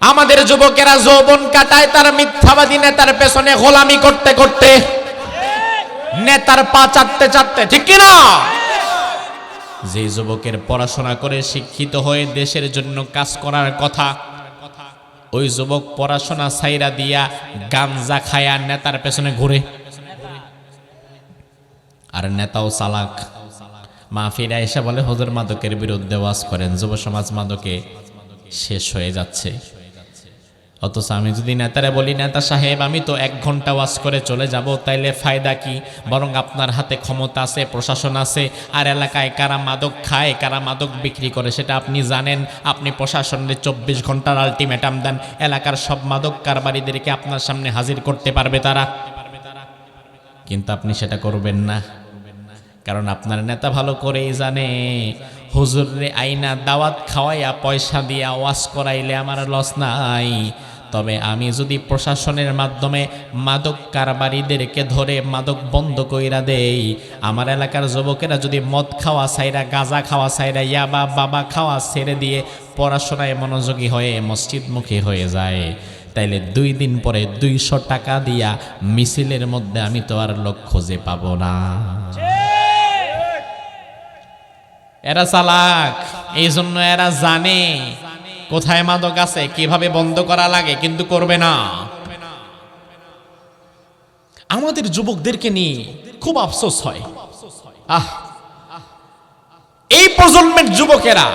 আমাদের যুবকেরা যৌবন কাটায় তার মিথ্যাবাদী নেতার পেছনে গোলামি করতে করতে, নেতার পা চাটতে চাটতে, ঠিক কিনা? যে যুবকের পড়াশোনা করে শিক্ষিত হয়ে দেশের জন্য কাজ করার কথা, ওই যুবক পড়াশোনা ছাইরা দিয়া গাঞ্জা খায়া নেতার পেছনে ঘুরে। আর নেতাও চালাক, মাহফিলে এসে বলে হুজুর মাদকের বিরুদ্ধে ওয়াজ করেন, যুব সমাজ মাদকে শেষ হয়ে যাচ্ছে। অথচ আমি যদি নেতারা বলি, নেতা সাহেব আমি তো 1 ঘন্টা ওয়াজ করে চলে যাব, তাইলে ফায়দা কি? বরং আপনার হাতে ক্ষমতা আছে, প্রশাসন আছে, আর এলাকায় কারা মাদক খায়, কারা মাদক বিক্রি করে সেটা আপনি জানেন। আপনি প্রশাসনের 24 ঘন্টার আলটিমেটাম দেন, এলাকার সব মাদক কারবারিদেরকে আপনার সামনে হাজির করতে পারবে তারা। কিন্তু আপনি সেটা করবেন না, কারণ আপনার নেতা ভালো করেই জানে হুজুরে আইনা দাওয়াত খাওয়াইয়া পয়সা দিয়া ওয়াজ করাইলে আমার লস নাই। তবে আমি যদি প্রশাসনের মাধ্যমে মাদক কারবারিদেরকে ধরে মাদক বন্ধ কইরা দেই, আমার এলাকার যুবকেরা যদি মদ খাওয়া ছাইরা, গাঁজা খাওয়া ছাইরা, ইয়াবা বাবা খাওয়া ছেড়ে দিয়ে পড়াশোনায় মনোযোগী হয়ে মসজিদমুখী হয়ে যায়, তাইলে 2 দিন পরে 200 টাকা দিয়া মিছিলের মধ্যে আমি তো আর লোক খুঁজে পাবো না। এরা চালাক, এই জন্য এরা জানে কোথায় মাদক আছে, কিভাবে বন্ধ করা লাগে, কিন্তু করবে না। আমাদের যুবকদেরকে নিয়ে খুব আফসোস হয়। এই প্রজন্মের যুবকেরা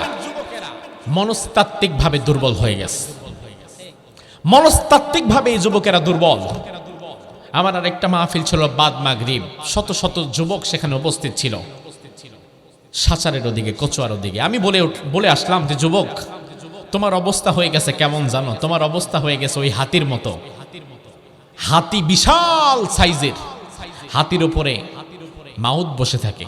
মনস্তাত্ত্বিক ভাবে দুর্বল হয়ে গেছে। মনস্তাত্ত্বিক ভাবে এই যুবকেরা দুর্বল। আমার আর একটা মাহফিল ছিল বাদ মাগরিব, শত শত যুবক সেখানে উপস্থিত ছিল, সাচারের ওদিকে, কচুয়ার ওদিকে। আমি বলে আসলাম যে যুবক, তোমার অবস্থা হয়ে গেছে কেমন জানো? তোমার অবস্থা হয়ে গেছে ওই হাতির মতো। হাতি বিশাল সাইজের, হাতির উপরে মাউত বসে থাকে।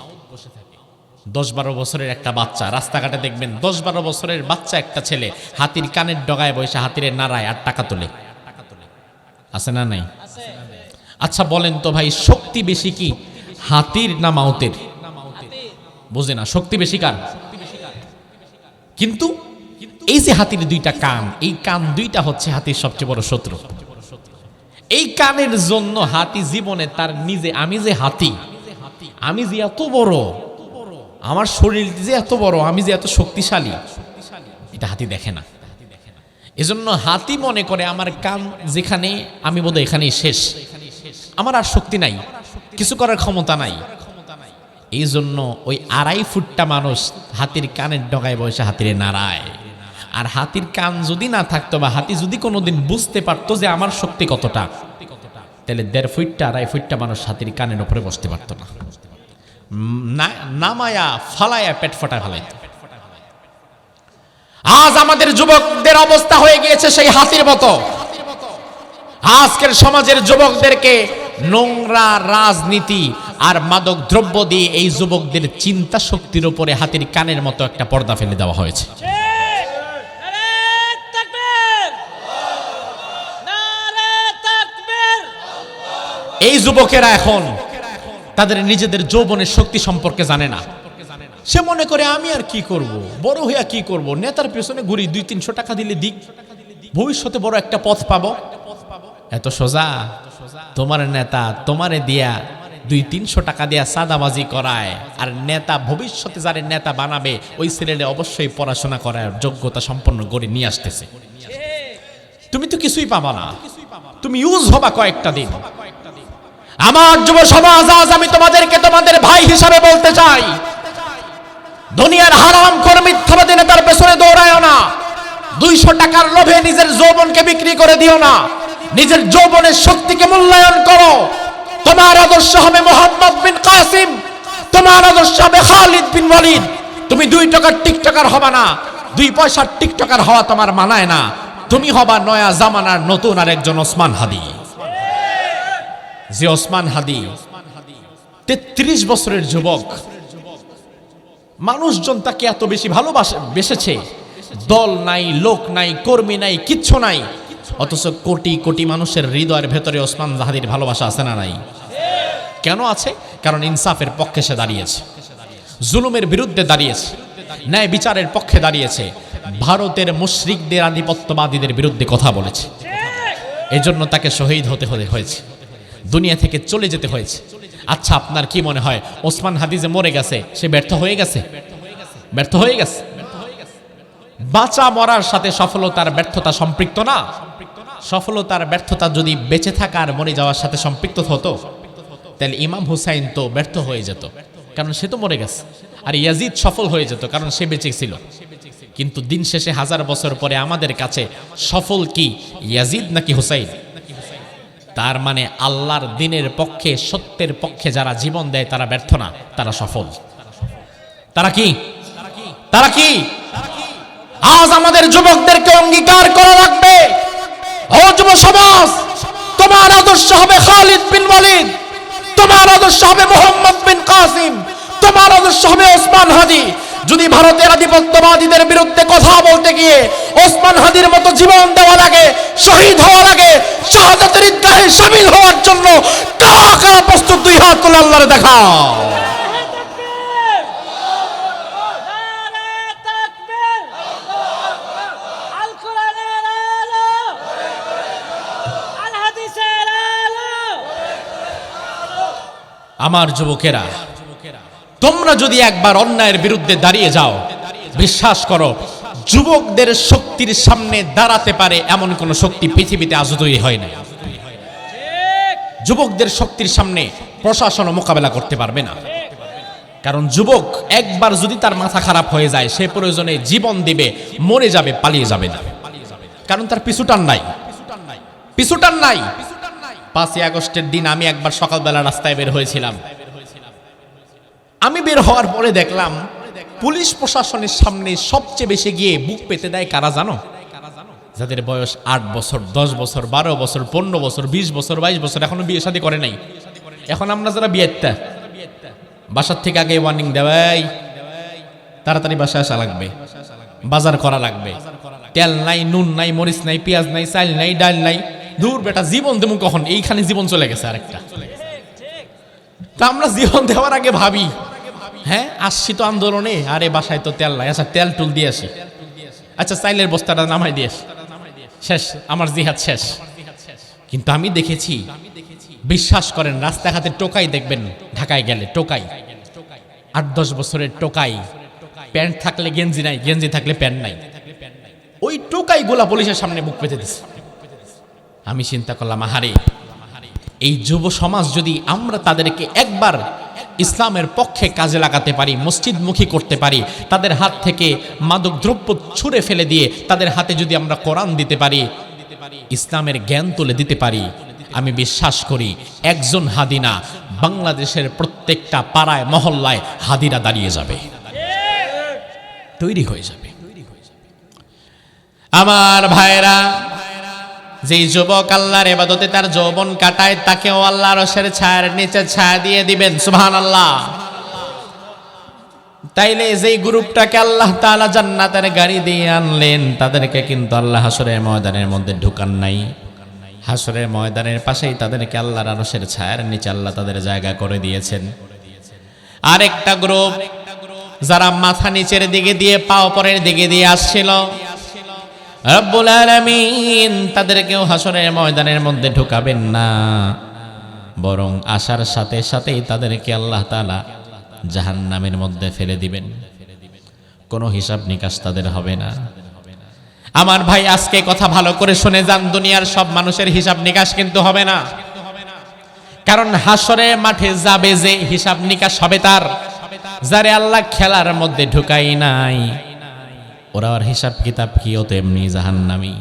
10-12 বছরের একটা বাচ্চা, রাস্তাঘাটে দেখবেন 10-12 বছরের বাচ্চা একটা ছেলে হাতির কানের ডগায় বসে হাতিরে নাড়ায় আর টাকা তোলে। আছে না নাই? আচ্ছা বলেন তো ভাই, শক্তি বেশি কি হাতির না মাউতের? বুঝে না, শক্তি বেশি কার? কিন্তু এই যে হাতির 2টা কান, এই কান 2টা হচ্ছে হাতির সবচেয়ে বড় শত্রু। এই কানের জন্য হাতি জীবনে তার নিজে, আমি যে হাতি, আমি যে এত বড়, আমার শরীর যে এত বড়, আমি যে এত শক্তিশালী, এটা হাতি দেখে না। এজন্য হাতি মনে করে আমার কান যেখানে, আমি বোধহয় এখানেই শেষ, আমার আর শক্তি নাই, কিছু করার ক্ষমতা নাই। এই জন্য ওই 2.5 ফুটটা মানুষ হাতির কানের ডগায় বসে হাতিরে নাড়ায়। আর হাতির কান যদি না থাকতো, বা হাতি যদি কোনোদিন বুঝতে পারতো যে আমার শক্তি কতটা, তাহলে 1.5 ফুটটা 2.5 ফুটটা মানুষ হাতির কানের উপরে বসতে পারতো না, নামায়া ফালায়া পেট ফটা ফেলাইতো। আজ আমাদের যুবকদের অবস্থা হয়ে গিয়েছে সেই হাতির মতো। আজকের সমাজের যুবকদেরকে নোংরা রাজনীতি আর মাদক দ্রব্য দিয়ে এই যুবকদের চিন্তা শক্তির উপরে হাতির কানের মতো একটা পর্দা ফেলে দেওয়া হয়েছে। এই যুবকেরা এখন তাদের নিজেদের যৌবনের শক্তি সম্পর্কে জানে না। সে মনে করে আমি আর কি করব, বড় হইয়া কি করব, নেতার পেছনে ঘুরি, 200-300 টাকা দিলে দিক, ভবিষ্যতে বড় একটা পথ পাবো। এত সোজা? তোমার নেতা তোমারে দিয়া 200-300 টাকা দিয়া সাদাবাজি করায়, আর নেতা ভবিষ্যতে যারে নেতা বানাবে ওই ছেলেটা অবশ্যই পড়াশোনা করার যোগ্যতা সম্পন্ন করে নিয়ে আসতেছে। তুমি তো কিছুই পাবা না, তুমি ইউজ হবা কয়েকটা দিন। আমার যুব সমাজ, আজ আমি তোমাদেরকে তোমাদের ভাই হিসাবে বলতে চাই, দুনিয়ার হারাম করে মিথ্যাবাদী নেতার পেছনে দৌড়ায় না। 200 টাকার লোভে নিজের যৌবনকে বিক্রি করে দিও না। নিজের যৌবনের শক্তিকে মূল্যায়ন করো। তোমার আদর্শ হবে মোহাম্মদ বিন কাসিম, তোমার আদর্শ হবে খালিদ বিন ওয়ালিদ। তুমি 2 টাকার টিকটকার হবা না, 2 পয়সার টিকটকার হওয়া তোমার মানায় না। তুমি হবা নয়া জামানার নতুন আর একজন ওসমান হাদি। যে ওসমান হাদি 33 বছরের যুবক, মানুষজন তাকে এত বেশি ভালোবেসেছে, দল নাই, লোক নাই, কর্মী নাই, কিচ্ছু নাই, অথচ কোটি কোটি মানুষের হৃদয়ের ভেতরে ওসমান হাদির ভালোবাসা আছে না নাই? কেন আছে? কারণ ইনসাফের পক্ষে সে দাঁড়িয়েছে, জুলুমের বিরুদ্ধে দাঁড়িয়েছে, ন্যায় বিচারের পক্ষে দাঁড়িয়েছে, ভারতের মুশরিকদের আধিপত্যবাদীদের বিরুদ্ধে কথা বলেছে। এজন্য তাকে শহীদ হতে হয়েছে, দুনিয়া থেকে চলে যেতে হয়েছে। আচ্ছা, আপনার কি মনে হয় ওসমান হাদি যে মরে গেছে সে ব্যর্থ হয়ে গেছে? ব্যর্থ হয়ে গেছে? বাঁচা মরার সাথে সফলতার ব্যর্থতা সম্পৃক্ত না। সফলতার ব্যর্থতা যদি বেঁচে থাকা আর মরে যাওয়ার সাথে সম্পৃক্ত হতো, তাহলে ইমাম হুসাইন তো ব্যর্থ হয়ে যেত, কারণ সে তো মরে গেছে। আর ইয়াজিদ সফল হয়ে যেত, কারণ সে বেঁচে ছিল। কিন্তু দিন শেষে 1000 বছর পরে আমাদের কাছে সফল কি ইয়াজিদ নাকি হুসাইন? তার মানে আল্লাহর দ্বীনের পক্ষে, সত্যের পক্ষে যারা জীবন দেয় তারা ব্যর্থ না, তারা সফল। তারা কি? তারা কি? আজ আমাদের যুবকদেরকে অঙ্গীকার করা লাগবে, ও যুব সমাজ, তোমার আদর্শ হবে খালিদ বিন ওয়ালিদ, তোমার আদর্শ হবে মোহাম্মদ বিন কাসিম, তোমার আদর্শ হবে ওসমান হাদি। যদি ভারতের আধিপত্যবাদীদের বিরুদ্ধে কথা বলতে গিয়ে ওসমান হাদির মতো জীবন দেওয়া লাগে, শহীদ হওয়া লাগে, শাহাদাতের ঈদগাহে শামিল হওয়ার জন্য কারা কারা প্রস্তুত? দুই হাত তুলে আল্লাহরে দেখাও। আমার যুবকেরা, তোমরা যদি একবার অন্যায়ের বিরুদ্ধে দাঁড়িয়ে যাও, বিশ্বাস করো যুবকদের শক্তির সামনে দাঁড়াতে পারে এমন কোন শক্তি পৃথিবীতে আজ তৈরি হয় না। যুবকদের শক্তির সামনে প্রশাসন মোকাবেলা করতে পারবে না, কারণ যুবক একবার যদি তার মাথা খারাপ হয়ে যায়, সে প্রয়োজনে জীবন দিবে, মরে যাবে, পালিয়ে যাবে না, কারণ তার পিছুটান নাই, পিছুটান নাই। 5ই আগস্টের দিন আমি একবার সকালবেলা রাস্তায় বের হয়েছিলাম। আমি বের হওয়ার পরে দেখলাম পুলিশ প্রশাসনের সামনে সবচেয়ে বেশি গিয়ে বুক পেতে দেয় কারা জানো? যাদের বয়স 8 বছর, 10 বছর, 12 বছর, 15 বছর, 20 বছর, 22 বছর, এখনো বিয়ে শাদী করে নাই। এখন আমরা যারা বিয়েটা বাসার থেকে আগে ওয়ার্নিং দেওয়াই, তাড়াতাড়ি বাসায় আসা লাগবে, বাজার করা লাগবে, তেল নাই, নুন নাই, মরিচ নাই, পেঁয়াজ নাই, চাল নাই, ডাল নাই, দূর বেটা জীবন দেবো কখন, এইখানে জীবন চলে গেছে আরেকটা। তা আমরা জীবন দেওয়ার আগে ভাবি, হ্যাঁ আসছি তো আন্দোলনে, আরে বাসায় তো তেল নাই, আচ্ছা তেল টুল দিয়ে আসি, আচ্ছা চাইলের বস্তাটা নামাই দিয়ে আসি, শেষ, আমার জিহাদ শেষ। কিন্তু আমি দেখেছি, বিশ্বাস করেন, রাস্তাঘাটে টোকাই দেখবেন, ঢাকায় গেলে টোকাই, 8-10 বছরের টোকাই, প্যান্ট থাকলে গেঞ্জি নাই, গেঞ্জি থাকলে প্যান্ট নাই, ওই টোকাই গোলা পুলিশের সামনে বুক পেতে দিচ্ছে। আমি চিন্তা করলাম, আহারে এই যুব সমাজ যদি আমরা তাদেরকে একবার ইসলামের পক্ষে কাজে লাগাতে পারি, মসজিদমুখী করতে পারি, তাদের হাত থেকে মাদক দ্রব্য ছুঁড়ে ফেলে দিয়ে তাদের হাতে যদি আমরা কোরআন দিতে পারি, ইসলামের জ্ঞান তুলে দিতে পারি, আমি বিশ্বাস করি একজন হাদি না, বাংলাদেশের প্রত্যেকটা পাড়ায় মহল্লায় হাদিরা দাঁড়িয়ে যাবে, তৈরি হয়ে যাবে। আমার ভাইরা, যেই যুবক আল্লাহর ইবাদতে তার যৌবন কাটায়, তাকেও আল্লাহর আরশের ছায়ার নিচে ছায়া দিয়ে দিবেন, সুবহানাল্লাহ। তাইলে যেই গ্রুপটাকে আল্লাহ তাআলা জান্নাতের গাড়ি দিয়ে আনলেন, তাদেরকে কিন্তু আল্লাহ হাসরের ময়দানের মধ্যে ঢুকান নাই। হাসরের ময়দানের পাশেই তাদেরকে আল্লাহর আরশের ছায়ার নিচে আল্লাহ তাদের জায়গা করে দিয়েছেন। আরেকটা গ্রুপ যারা মাথা নিচের দিকে দিয়ে পা উপরের দিকে দিয়ে আসছিল, রব্বুল আলামিন তাদেরকেও হাসরের ময়দানের মধ্যে ঢুকাবেন না, বরং আসার সাথে সাথেই তাদেরকে আল্লাহ তাআলা জাহান্নামের মধ্যে ফেলে দিবেন। কোনো হিসাব নিকাশ তাদের হবে না। আমার ভাই, আজকে কথা ভালো করে শুনে যান, দুনিয়ার সব মানুষের হিসাব নিকাশ কিন্তু হবে না, কারণ হাসরের মাঠে যাবে যে হিসাব নিকাশ হবে তার, যারে আল্লাহ খেলার মধ্যে ঢুকাই নাই, ওরা আর হিসাব কিতাব কি, ও তো এমনি জাহান্নামী।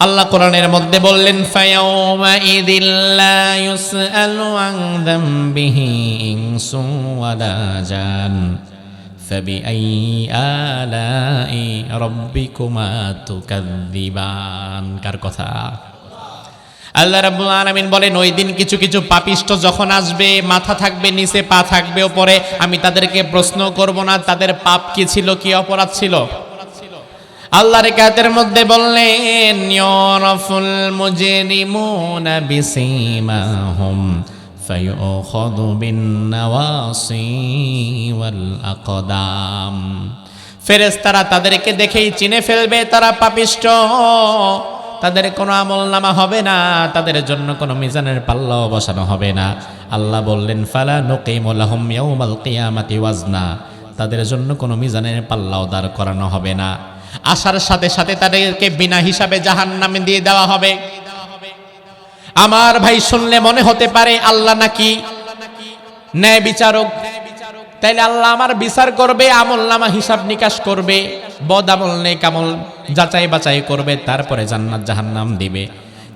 আল্লাহ কোরআনের মধ্যে বললেন, ফায়াউমা ইদিল্লা ইউসআলু আন যামবিহি ইনসু ওয়ালা জান ফাবিআইয়ি আলাই রাব্বিকুমা তুকাযযিবান। কার কথা? আল্লাহ রাব্বুল আলামিন বলেন, ওই দিন কিছু কিছু পাপিষ্ট যখন আসবে, মাথা থাকবে নিচে, পা থাকবে উপরে, আমি তাদেরকে প্রশ্ন করব না তাদের পাপ কি ছিল, কি অপরাধ ছিল। আল্লাহর আয়াতের মধ্যে বললেন, ইয়ারাফুল মুজরিমুনা বিসীমাহুম ফায়ুখাযু বিন-নাওয়াসি ওয়াল আকদাম। ফেরেশতারা তাদেরকে দেখেই চিনে ফেলবে তারা পাপিষ্ট, তাদের কোনো আমলনামা হবে না, তাদের জন্য কোনো মিজানের পাল্লাও বসানো হবে না। আল্লাহ বললেন, ফালা নুকিমু লাহুম ইয়াউমাল কিয়ামাতি ওয়াজনা, তাদের জন্য কোনো মিজানের পাল্লাও দাঁড় করানো হবে না। আসার সাথে সাথে তাদেরকে বিনা হিসাবে জাহান্নামে দিয়ে দেওয়া হবে। আমার ভাই, শুনলে মনে হতে পারে আল্লাহ নাকি ন্যায় বিচারক, তাইলে আল্লাহ আমার বিচার করবে, আমল নামা হিসাব নিকাশ করবে, বদ আমল নেক আমল যাচাই বাছাই করবে, তারপরে জান্নাত জাহান্নাম দিবে।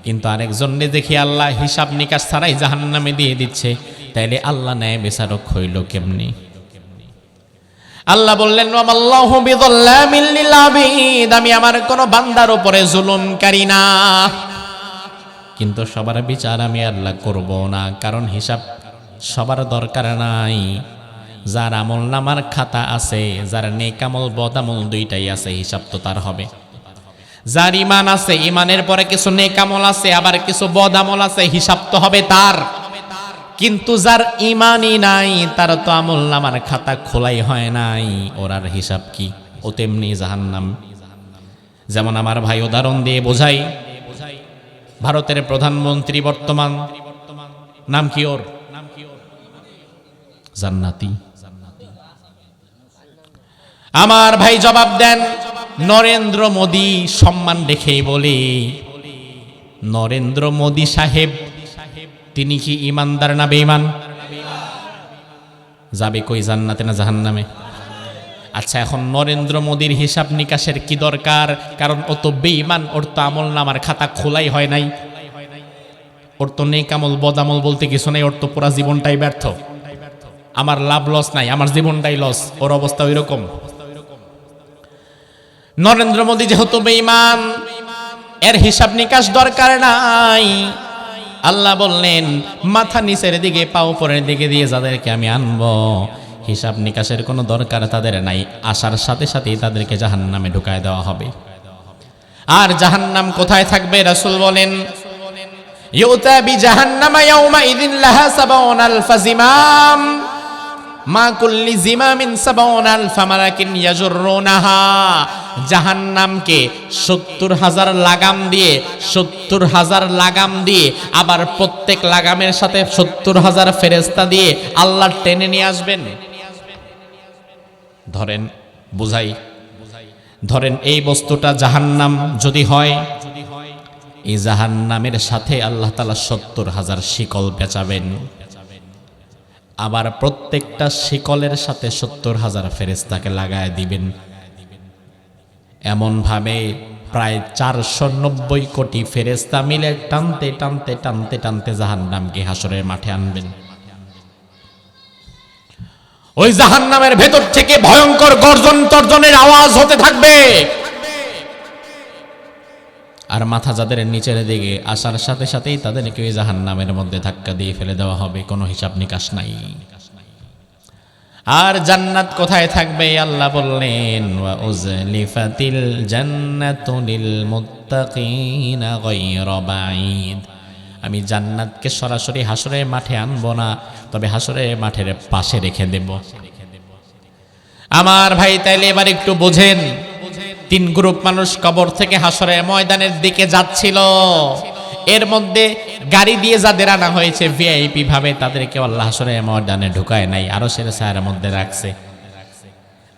কিন্তু আরেকজনকে দেখি আল্লাহ হিসাব নিকাশ ছাড়াই জাহান্নামে দিয়ে দিচ্ছে, তাইলে আল্লাহ ন্যায় বিচারক হইল কেমনি? আল্লাহ বললেন, ওয়ামাল্লাহু বিযাল্লামিল লিল আবিদ, আমি আমার কোন বান্দার উপরে জুলুমকারী না। কিন্তু সবার বিচার আমি আল্লাহ করব না, কারণ হিসাব সবার দরকার নাই। যার আমল নামার খাতা আছে, যার নেক আমল বদ আমল দুইটাই আছে, হিসাব তো তার হবে। যার ইমান আছে, ইমানের পরে কিছু নেক আমল আছে, আবার কিছু বদ আমল আছে, হিসাব তো হবে তার। কিন্তু যার ইমানই নাই, তার তো আমল নামার খাতা খোলাই হয় নাই, ওর আর হিসাব কি? ও তেমনি জাহান্নাম। যেমন আমার ভাই উদাহরণ দিয়ে বোঝাই, ভারতের প্রধানমন্ত্রী বর্তমান, নাম কি ওর? জান্নাতি। আমার ভাই জবাব দেন, নরেন্দ্র মোদী, সম্মান রেখেই বলি, নরেন্দ্র মোদী সাহেব তিনি কি ইমানদার না বেঈমান? যাবে কই, জান্নাতে না জাহান্নামে? আচ্ছা, এখন নরেন্দ্র মোদীর হিসাব নিকাশের কি দরকার? কারণ ও তো বেঈমান, ওর তো আমল নামার খাতা খোলাই হয় নাই, ওর তো নেক আমল বদ আমল বলতে কিছু নেই, ওর তো পুরা জীবনটাই ব্যর্থ। আমার লাভ লস নাই, আমার জীবনটাই লস, ওর অবস্থা ওই রকম। নরেন্দ্র মোদী যেহেতু বেঈমান, এর হিসাব নিকাশ দরকার নাই। আল্লাহ বললেন, মাথা নিচের দিকে পা উপরের দিকে দিয়ে যাদেরকে আমি আনবো, হিসাব নিকাশের কোনো দরকার তাদের নাই, আসার সাথে সাথেই তাদেরকে জাহান্নামে ঢুকায় দেওয়া হবে। আর জাহান্নাম কোথায় থাকবে? রাসূল বলেন, ইউতা বিজাহান্নামা ইয়াউমাইযিন লাহা ৭০,০০০ জিমাম, মা কুল্লি জিমামিন ৭০,০০০ মালাকিন ইয়াজুরুনাহা। জাহান্নামকে ৭০,০০০ লাগাম দিয়ে, ৭০,০০০ লাগাম দিয়ে, আবার প্রত্যেক লাগামের সাথে ৭০,০০০ ফেরেশতা দিয়ে আল্লাহ টেনে নিয়ে আসবেন। ধরেন, বুঝাই, ধরেন এই বস্তুটা জাহান্নাম যদি হয়, এই জাহান্নামের সাথে আল্লাহ তাআলা ৭০,০০০ শিকল পেঁচাবেন, আবার প্রত্যেকটা শিকলের সাথে ৭০,০০০ ফেরেশতাকে লাগায় দিবেন। এমন ভাবে প্রায় ৪৯০ কোটি ফেরেশতা মিলে টানতে টানতে টানতে টানতে জাহান্নামকে হাসরের মাঠে আনবেন। ওই জাহান্নামের ভেতর থেকে ভয়ঙ্কর গর্জন তর্জনের আওয়াজ হতে থাকবে, আর মাথা যাদের নিচের দিকে আসার সাথে সাথেই তাদেরকে ওই জাহান্নামের মধ্যে ধাক্কা দিয়ে ফেলে দেওয়া হবে, কোনো হিসাব নিকাশ নাই। আর জান্নাত কোথায় থাকবে? আল্লাহ বললেন, ওয়া উজলিফাতিল জান্নাতু লিল মুত্তাকিনা গায়রা বাঈদ। আমি জান্নাতকে সরাসরি হাসরের মাঠে আনবো না, তবে হাসরের মাঠের পাশে রেখে দেব। আমার ভাই, তাইলে এবার একটু বোঝেন, ৩ গ্রুপ মানুষ কবর থেকে হাসরের ময়দানের দিকে যাচ্ছিল, এর মধ্যে গাড়ি দিয়ে যাদের আনা হয়েছে ভিআইপি ভাবে, তাদেরকে আল্লাহ হাসরের ময়দানে ঢুকায় নাই, আরশের ছায়ার মধ্যে রাখছে।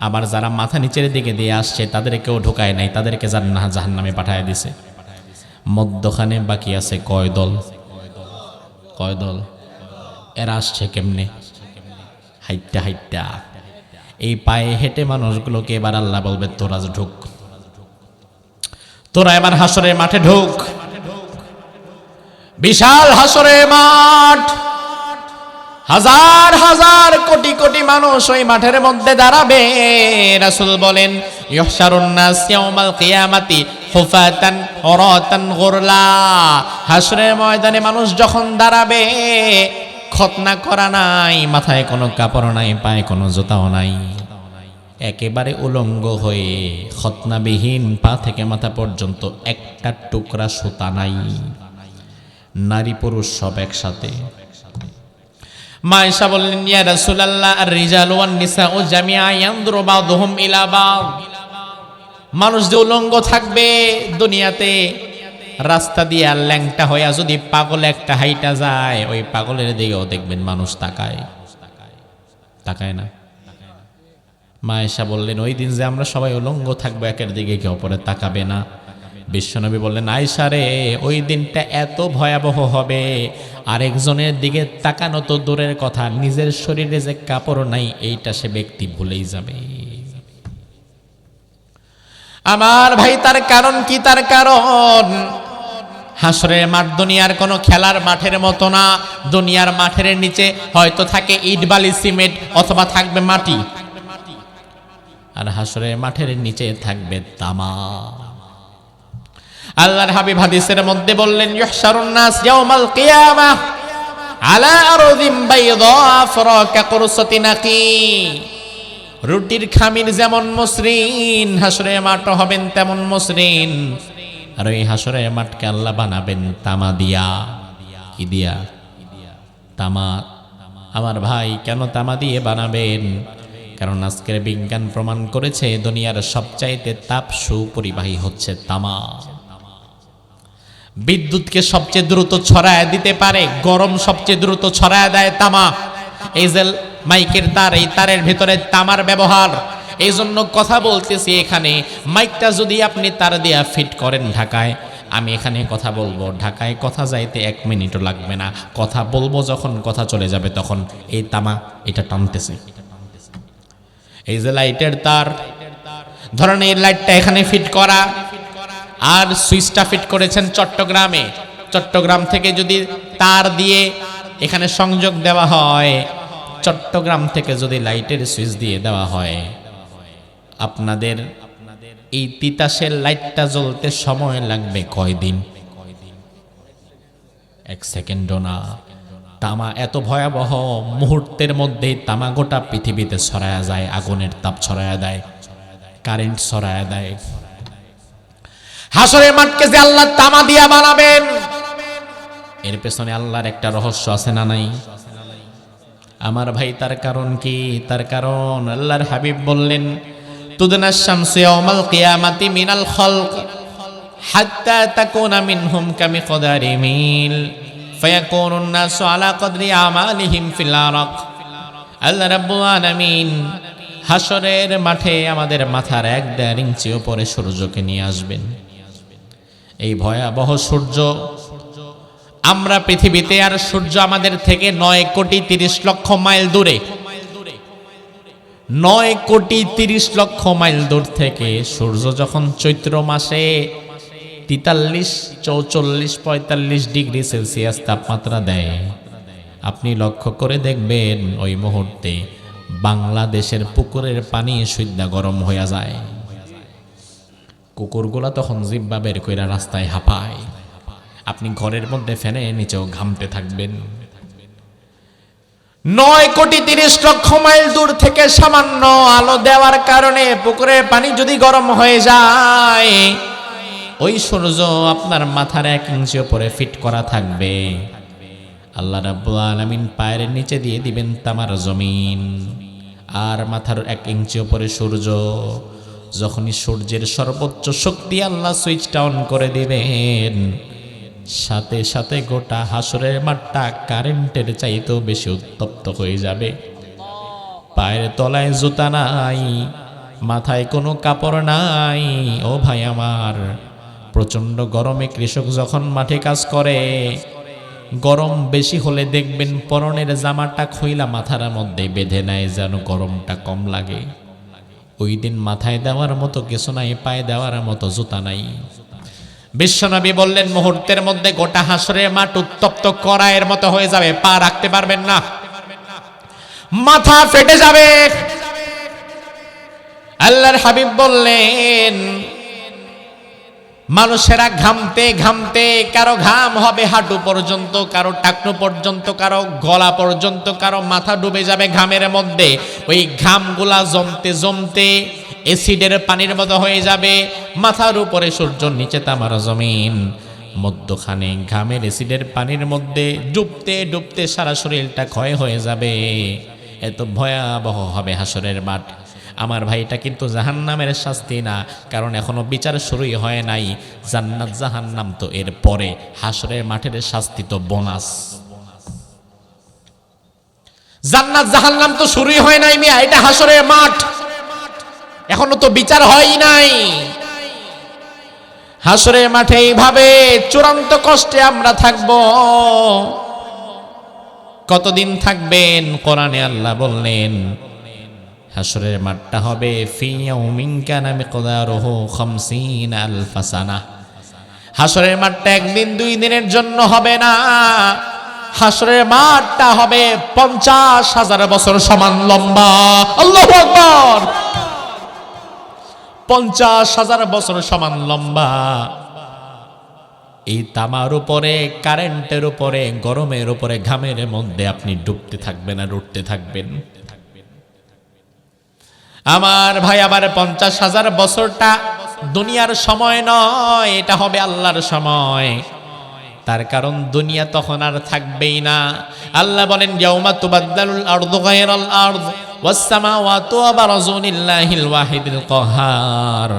আবার যারা মাথা নিচের দিকে দিয়ে আসছে তাদেরকেও ঢুকায় নাই, তাদেরকে জাহান্নামে পাঠায় দিছে। মধ্যখানে বাকি আছে কয় দল? কয় দল? এরা আসছে কেমনে? হাইট্টা হাইট্টা। এই পায়ে হেঁটে মানুষগুলোকে এবার আল্লাহ বলবে, তোরা ঢুক, তোরা এবার হাসরের মাঠে ঢুক। বিশাল হাসরের মাঠ, হাজার হাজার কোটি কোটি মানুষ ওই মাঠের মধ্যে দাঁড়াবে। রাসূল বলেন, ইহশারুন নাস ইয়াউমাল কিয়ামাতি হুফাতান উরাতান গুরলা। হাসরের ময়দানে মানুষ যখন দাঁড়াবে, খতনা করা নাই, মাথায় কোনো কাপড় নাই, পায়ে কোনো জুতাও নাই, একেবারে উলঙ্গ হয়ে খতনাবিহীন, পা থেকে মাথা পর্যন্ত একটা টুকরা সুতা নাই, নারী পুরুষ সব একসাথে। মা আয়েশা বললেন, ইয়া রাসূলুল্লাহ, আর রিজাল ওয়ান নিসাউ জামিআ ইয়ানদুরু বাযুহুম ইলা বায। মানুষ যে উলঙ্গ থাকবে দুনিয়াতে, রাস্তা দিয়ে আর ল্যাংটা হইয়া যদি পাগল একটা হাইটা যায়, ওই পাগলের দিকেও দেখবেন মানুষ তাকায়, তাকায় না? মা আয়েশা বললেন, ওই দিন যে আমরা সবাই উলঙ্গ থাকবো, একের দিকে কেউ পরে তাকাবে না। বিশ্বনবী বললেন, আয়েশা রে, ওই দিনটা এত ভয়াবহ হবে, আরেকজনের দিকে তাকানো তো দূরের কথা, নিজের শরীরে যে কাপড় নাই এইটা সে ব্যক্তি ভুলেই যাবে। আমার ভাই, তার কারণ কি? তার কারণ হাসরের মাঠ দুনিয়ার কোনো খেলার মাঠের মতো না। দুনিয়ার মাঠের নিচে হয়তো থাকে ইট বালি সিমেন্ট অথবা থাকবে মাটি, আর হাসরের মাঠের নিচে থাকবে তামা। আল্লাহর হাবিব হাদিসের মধ্যে বললেন, ইহশারুন নাস ইয়াউমাল কিয়ামাহ আলা আরদিম বাইদা ফারাকা কুরসাতি নাকি। রুটির খামির যেমন মসৃণ, হাসরের মাঠ হবেন তেমন মসৃণ। আর ওই হাসরের মাঠকে আল্লাহ বানাবেন তামা দিয়া। কি দিয়া? তামা। আমার ভাই, কেন তামা দিয়ে বানাবেন? কারণ আজকের বিজ্ঞান প্রমাণ করেছে দুনিয়ার সবচাইতে তাপ সুপরিবাহী হচ্ছে তামা। বিদ্যুৎকে সবচেয়ে দ্রুত ছড়ায় দিতে পারে, গরম সবচেয়ে দ্রুত ছড়ায় দেয় তামা। এই যে মাইকের তার, এই তারের ভিতরে তামার ব্যবহার। এই জন্য কথা বলতেছি, এখানে মাইকটা যদি আপনি তার দিয়া ফিট করেন ঢাকায়, আমি এখানে কথা বলবো, ঢাকায় কথা যাইতে 1 মিনিটও লাগবে না। কথা বলবো যখন কথা চলে যাবে তখন এই তামা এটা টানতেছে। এই যে লাইটের তার, ধরেন এই লাইটটা এখানে ফিট করা, আর সুইচটা ফিট করেছেন চট্টগ্রামে। চট্টগ্রাম থেকে যদি তার দিয়ে এখানে সংযোগ দেওয়া হয়, চট্টগ্রাম থেকে যদি লাইটের সুইচ দিয়ে দেওয়া হয়, আপনাদের এই তিতাসের লাইটটা জ্বলতে সময় লাগবে কয়দিন? 1 সেকেন্ডও না। তামা এত ভয়াবহ, মুহূর্তের মধ্যে তামা গোটা পৃথিবীতে ছড়ায়া যায়, আগুনের তাপ ছড়ায়া দেয়, কারেন্ট ছড়ায়া দেয়। হাসরের মাঠকে যে আল্লাহ তামা দিয়া বানাবেন, এর পেছনে আল্লাহর একটা রহস্য আছে না নাই? আমার ভাই, তার কারণ কি? তার কারণ আল্লাহর হাবিব বললেন, তুদনাশ শামসু ইয়াউমাল কিয়ামাতি মিনাল খালক হাত্তা তাকুনা মিনহুম কামিকদারি মিল ফায়াকুনুন নাসু আলা কদরি আমালিহিম ফিল আরাক। আল্লাহ রাব্বুল আলামিন হাসরের মাঠে আমাদের মাথার 1.5 ইঞ্চি উপরে সূর্যকে নিয়ে আসবেন। এই ভয়াবহ সূর্য, আমরা পৃথিবীতে, আর সূর্য আমাদের থেকে 9 কোটি 30 লক্ষ মাইল দূরে। 9 কোটি 30 লক্ষ মাইল দূর থেকে সূর্য যখন চৈত্র মাসে 43, 44, 45 ডিগ্রি সেলসিয়াস তাপমাত্রা দেয়, আপনি লক্ষ্য করে দেখবেন ওই মুহূর্তে বাংলাদেশের পুকুরের পানি সুদ্ধা গরম হয়ে যায়। কুকুরগুলা তখন জিব্বা বের কইরা রাস্তায় হাঁপায়। আপনি ঘরের মধ্যে ফ্যানের নিচেও ঘামতে থাকবেন। 9 কোটি 30 লক্ষ মাইল দূর থেকে সামান্য আলো দেওয়ার কারণে পুকুরের পানি যদি গরম হয়ে যায়, ওই সূর্য আপনার মাথার 1 ইঞ্চি উপরে ফিট করা থাকবে। আল্লাহ রাব্বুল আলামিন পায়ের নিচে দিয়ে দিবেন তামার জমিন, আর মাথার 1 ইঞ্চি উপরে সূর্য। যখনই সূর্যের সর্বোচ্চ শক্তি আল্লাহ সুইচটা অন করে দিবেন, সাথে সাথে গোটা হাসরের মাঠটা কারেন্টের চাইতেও বেশি উত্তপ্ত হয়ে যাবে। পায়ের তলায় জুতা নাই, মাথায় কোনো কাপড় নাই। ও ভাই আমার, প্রচন্ড গরমে কৃষক যখন মাঠে কাজ করে, গরম বেশি হলে দেখবেন পরনের জামাটা খুইলা মাথার মধ্যে বেঁধে নেয় যেন গরমটা কম লাগে। ওই দিন মাথায় দেওয়ার মতো কিছু নাই, পায়ে দেওয়ার মতো জুতা নাই। বিশ্বনবী বললেন, মুহূর্তের মধ্যে গোটা হাসরের মাঠ উত্তপ্ত কড়াইয়ের মতো হয়ে যাবে, পা রাখতে পারবেন না, মাথা ফেটে যাবে। আল্লাহর হাবিব বললেন, মানুষেরা ঘামতে ঘামতে, কারো ঘাম হবে হাঁটু পর্যন্ত, কারো টাকনু পর্যন্ত, কারো গলা পর্যন্ত, কারো মাথা ডুবে যাবে ঘামের মধ্যে। ওই ঘামগুলা জমতে জমতে অ্যাসিডের পানির মতো হয়ে যাবে। মাথার উপরে সূর্য, নিচে তামার জমিন, মধ্যখানে ঘামের অ্যাসিডের পানির মধ্যে ডুবতে ডুবতে সারা শরীরটা ক্ষয় হয়ে যাবে। এত ভয়াবহ হবে হাসরের মাঠ। আমার ভাই, এটা কিন্তু জাহান্নামের শাস্তি না, কারণ এখনো বিচার শুরুই হয় নাই। জান্নাত জাহান্নাম তো এর পরে, হাসরের মাঠের শাস্তি তো বোনাস। জান্নাত জাহান্নাম তো শুরুই হয় নাই মিয়া, এটা হাসরের মাঠ, এখনো তো বিচার হয়ই নাই। হাসরের মাঠে এইভাবে চূড়ান্ত কষ্টে আমরা থাকব। কতদিন থাকবেন? কোরআনে আল্লাহ বললেন হাসরের মাঠটা হবে ফি ইয়াউমিন কানা মিকদারুহু 50 আলফা সানাহ। হাসরের মাঠটা একদিন দুই দিনের জন্য হবে না, হাসরের মাঠটা হবে 50,000 বছর সমান লম্বা। আল্লাহু আকবার। 50,000 বছর সমান লম্বা। এই তামার উপরে, কারেন্টের উপরে, গরমের উপরে, ঘামের মধ্যে আপনি ডুবতে থাকবেন আর উঠতে থাকবেন। আমার ভাই, আবার 50,000 বছরটা দুনিয়ার সময় নয়, এটা হবে আল্লাহর সময়। তার কারণ দুনিয়া তখন আর থাকবেই না। আল্লাহ বলেন ইয়াউমা তুবাদদালুল আরদু গায়রাল আরদ ওয়াস সামাওয়াতু ওয়া বারাজু লিল্লাহিল ওয়াহিদিল কাহ্হার।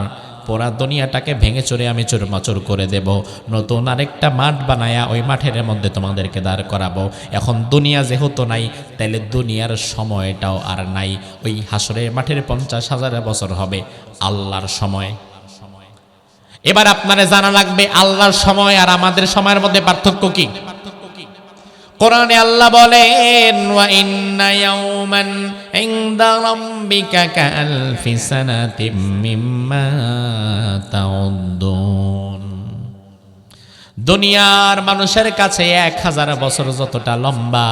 পুরা দুনিয়াটাকে ভেঙে চুরে আমি চুরমাচুর করে দেব, নতুন আরেকটা মাঠ বানায়া ওই মাঠের মধ্যে তোমাদেরকে দাঁড় করাবো। এখন দুনিয়া যেহেতু নাই, তাইলে দুনিয়ার সময়টাও আর নাই। ওই হাসরের মাঠের 50,000 বছর হবে আল্লাহর সময়। এবার আপনারা জানা লাগবে আল্লাহর সময় আর আমাদের সময়ের মধ্যে পার্থক্য কি। কোরআনে আল্লাহ বলেন ওয়া ইন্না ইয়াওমান ইনদা রাব্বিকা কাআলফি সানাতিম মিম্মা তাউদ্দুন। দুনিয়ার মানুষের কাছে 1000 বছর যতটা লম্বা,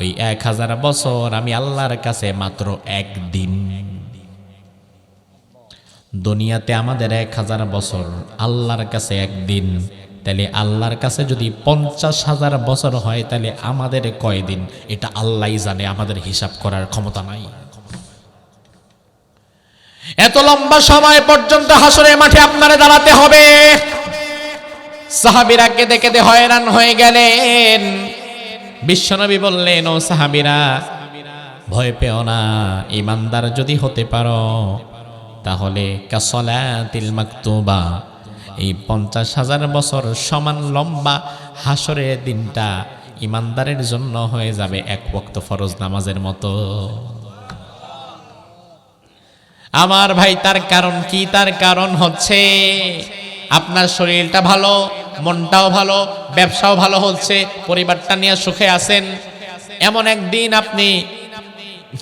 ওই 1000 বছর আমি আল্লাহর কাছে মাত্র একদিন। দুনিয়াতে আমাদের 1000 বছর, আল্লাহর কাছে একদিন। তাহলে আল্লাহর কাছে যদি 50,000 বছর হয়, তাহলে আমাদের কয়দিন এটা আল্লাহই জানে, আমাদের হিসাব করার ক্ষমতা নাই। এত লম্বা সময় পর্যন্ত হাসরের মাঠে আপনারা দাঁড়াতে হবে। সাহাবীরা কেঁদে কেঁদে হয়রান হয়ে গেলেন। বিশ্বনবী বললেন, ও সাহাবীরা ভয় পেও না, ঈমানদার যদি হতে পারো তাহলে কাসলাতিল মাকতুবা, এই 50,000 বছর সমান লম্বা হাসরের দিনটা ইমানদারের জন্য হয়ে যাবে এক ওয়াক্ত ফরজ নামাজের মতো। আমার ভাই, তার কারণ কি? তার কারণ হচ্ছে আপনার শরীরটা ভালো, মনটাও ভালো, ব্যবসাও ভালো হচ্ছে, পরিবারটা নিয়ে সুখে আছেন। এমন একদিন আপনি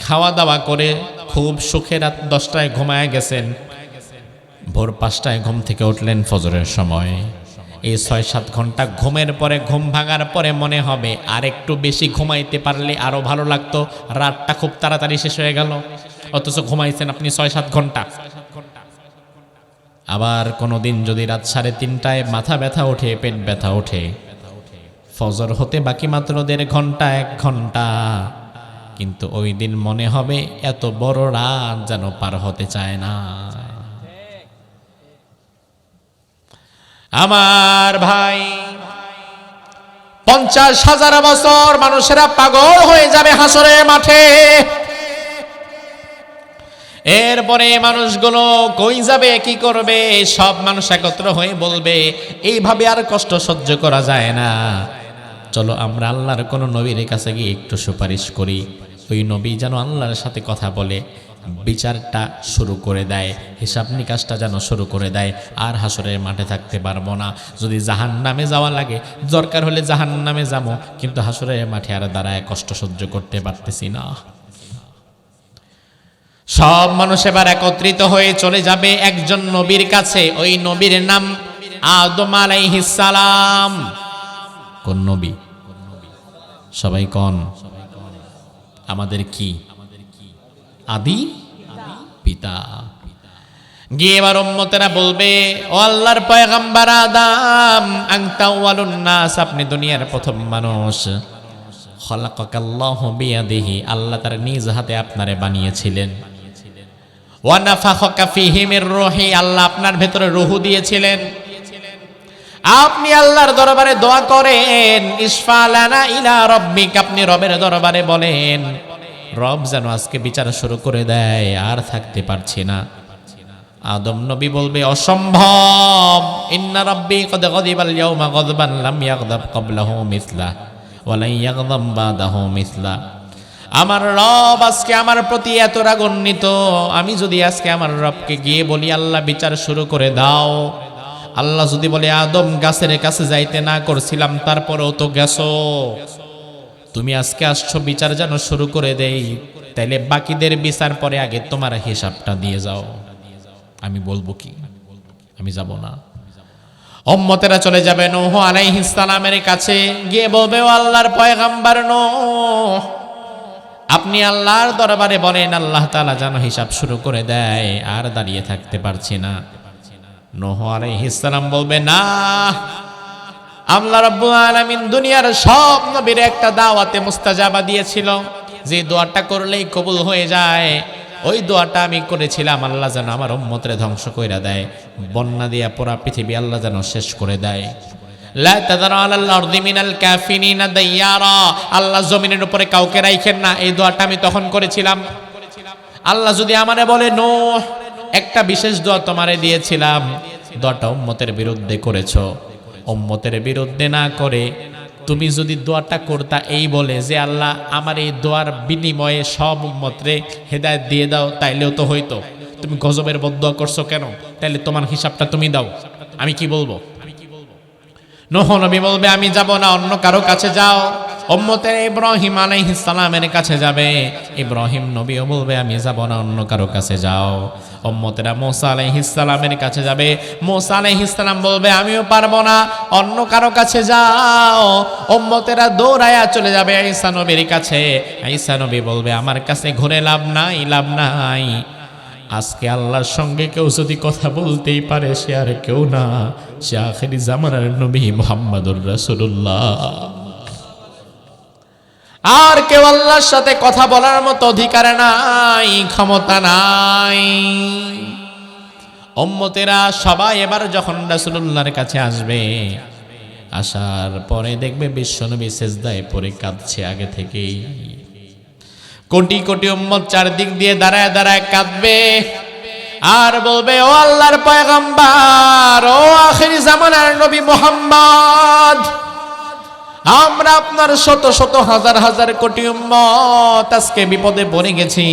খাওয়া দাওয়া করে খুব সুখে রাত 10টায় ঘুমায় গেছেন, ভোর 5টায় ঘুম থেকে উঠলেন ফজরের সময়। এই 6-7 ঘন্টা ঘুমের পরে, ঘুম ভাঙার পরে মনে হবে আর একটু বেশি ঘুমাইতে পারলে আরো ভালো লাগতো, রাতটা খুব তাড়াতাড়ি শেষ হয়ে গেল, অথচ ঘুমাইছেন আপনি 6-7 ঘন্টা। আবার কোনোদিন যদি রাত 3:30টায় মাথা ব্যথা ওঠে, পেট ব্যথা ওঠে, ফজর হতে বাকি মাত্র 1.5 ঘন্টা 1 ঘন্টা, কিন্তু ওই দিন মনে হবে এত বড় রাত যেন পার হতে চায় না। আমার ভাই, 50,000 বছর মানুষেরা পাগল হয়ে যাবে হাসরের মাঠে। এরপরে মানুষগুলো কই যাবে, কি করবে? সব মানুষ একত্র হয়ে বলবে এইভাবে আর কষ্ট সহ্য করা যায় না, চলো আমরা আল্লাহর কোন নবীর কাছে গিয়ে একটু সুপারিশ করি। ওই নবী যেন আল্লাহর সাথে কথা বলে বিচারটা শুরু করে দেয়, হিসাব নিকাশটা যেন শুরু করে দেয়। আর হাসরের মাঠে থাকতে পারবো না, যদি জাহান্নামে যাওয়া লাগে দরকার হলে জাহান্নামে যাবো, কিন্তু হাসরের মাঠে আর দাঁড়ায় কষ্ট সহ্য করতে পারতেছি না। সব মানুষ এবার একত্রিত হয়ে চলে যাবে একজন নবীর কাছে। ওই নবীর নাম আদম আলাইহিস সালাম। কোন নবী? সবাই কোন? আমাদের কি আদি পিতা। গিয়ে এবার উম্মতেরা বলবে, ও আল্লাহর পয়গম্বর আদম, আনতা আউয়ালুন নাস, আপনি দুনিয়ার প্রথম মানুষ। খলাকাকাল্লাহু বিয়াদিহি, আল্লাহ তার নিজ হাতে আপনারে বানিয়েছিলেন। ওয়া নাফাখাকা ফীহি মির রূহি, আল্লাহ আপনার ভেতরে রূহ দিয়েছিলেন। আপনি আল্লাহর দরবারে দোয়া করেন, ইশফা লানা ইলা রাব্বিক, আপনি রবের দরবারে বলেন রব যেন আজকে বিচার শুরু করে দেয়, আর থাকতে পারছি না। আদম নবী বলবে, অসম্ভব, ইন্না রাব্বি কদ গদিবাল ইয়াউমা গদবান লাম ইয়াগদাব ক্বাবলাহু মিসলা ওয়া লা ইয়াগদাব বাদাহু মিসলা। আমার রব আজকে আমার প্রতি এত রাগান্বিত, আমি যদি আজকে আমার রবকে গিয়ে বলি আল্লাহ বিচার শুরু করে দাও, আল্লাহ যদি বলে আদম গাছের কাছে যাইতে না করছিলাম তারপরেও তো গেছো, তুমি আজকে আসছো বিচার যেন শুরু করে দেই, তাইলে বাকিদের বিচার পরে আগে তোমার হিসাবটা দিয়ে যাও। আমি বলবো কি? আমি যাব না। উম্মতেরা চলে যাবে নূহ আলাইহিস সালামের কাছে, গিয়ে বলবে ও আল্লাহর পয়গম্বর নূহ, আপনি আল্লাহর দরবারে বলেন আল্লাহ তাআলা যেন হিসাব শুরু করে দেয়, আর দাঁড়িয়ে থাকতে পারছি না। নূহ আলাইহিস সালাম বলবে না, আল্লাহ রাব্বুল আলামিন দুনিয়ার সব নবীর একটা দাওয়াতে মুস্তাজাবা দিয়েছিল, যে দোয়াটা করলেই কবুল হয়ে যায়, ওই দোয়াটা আমি করেছিলাম, আল্লাহ যেন আমার উম্মতরে ধ্বংস কইরা দেয়, বন্যা দিয়া পুরা পৃথিবী আল্লাহ যেন শেষ করে দেয়। লা তাযার আলাল আরদি মিনাল কাফিরিনা দাইয়ারা, আল্লাহ জমিনের উপরে কাউকে রাখেন না, এই দোয়াটা আমি তখন করেছিলাম। আল্লাহ যদি আমারে বলে নূহ একটা বিশেষ দোয়া তোমারে দিয়েছিলাম, দোয়াটা উম্মতের বিরুদ্ধে করেছো, উম্মতের বিরুদ্ধে না করে তুমি যদি দোয়াটা করতা এই বলে যে আল্লাহ আমার এই দোয়ার বিনিময়ে সব উম্মতরে হেদায়েত দিয়ে দাও, তাইলেও তো হইতো। তুমি গজবের বদদোয়া করছো কেন? তাইলে তোমার হিসাবটা তুমি দাও। আমি কি বলবো? নূহ নবী বলবে আমি যাব না, অন্য কারো কাছে যাও। উম্মতের ইব্রাহিম আলাইহিস সালামের কাছে যাবে, ইব্রাহিম নবীও বলবে আমি যাব না, অন্য কারো কাছে যাও। উম্মতেরা মুসা আলাইহিস সালামের কাছে যাবে, মুসা আলাইহিস সালাম বলবে আমিও পারবো না, অন্য কারো কাছে যাও। উম্মতেরা দৌড়ায়া চলে যাবে ঈসা নবীর কাছে, ঈসা নবী বলবে আমার কাছে ঘুরে লাভ নাই, লাভ নাই। আজকে আল্লাহর সঙ্গে কেউ যদি কথা বলতেই পারে সে আর কেউ না, সে আখিরি জামানার নবী মুহাম্মদুর রাসূলুল্লাহ। আর কেউ আল্লাহর সাথে কথা বলার মতো অধিকার নাই, ক্ষমতা নাই। উম্মতেরা সবাই এবার যখন রাসূলুল্লাহর কাছে আসবে, আসার পরে দেখবে বিশ্বনবী সিজদায় পড়ে কাঁদছে আগে থেকেই। কোটি কোটি উম্মত চারদিক দিয়ে দাঁড়ায় দাঁড়ায় কাঁদবে আর বলবে ও আল্লাহর পয়গম্বর, ও আখিরি জামানার নবী মুহাম্মদ, আমরা আপনার শত শত হাজার হাজার কোটি উম্মত আজকে বিপদে পড়ে গেছি।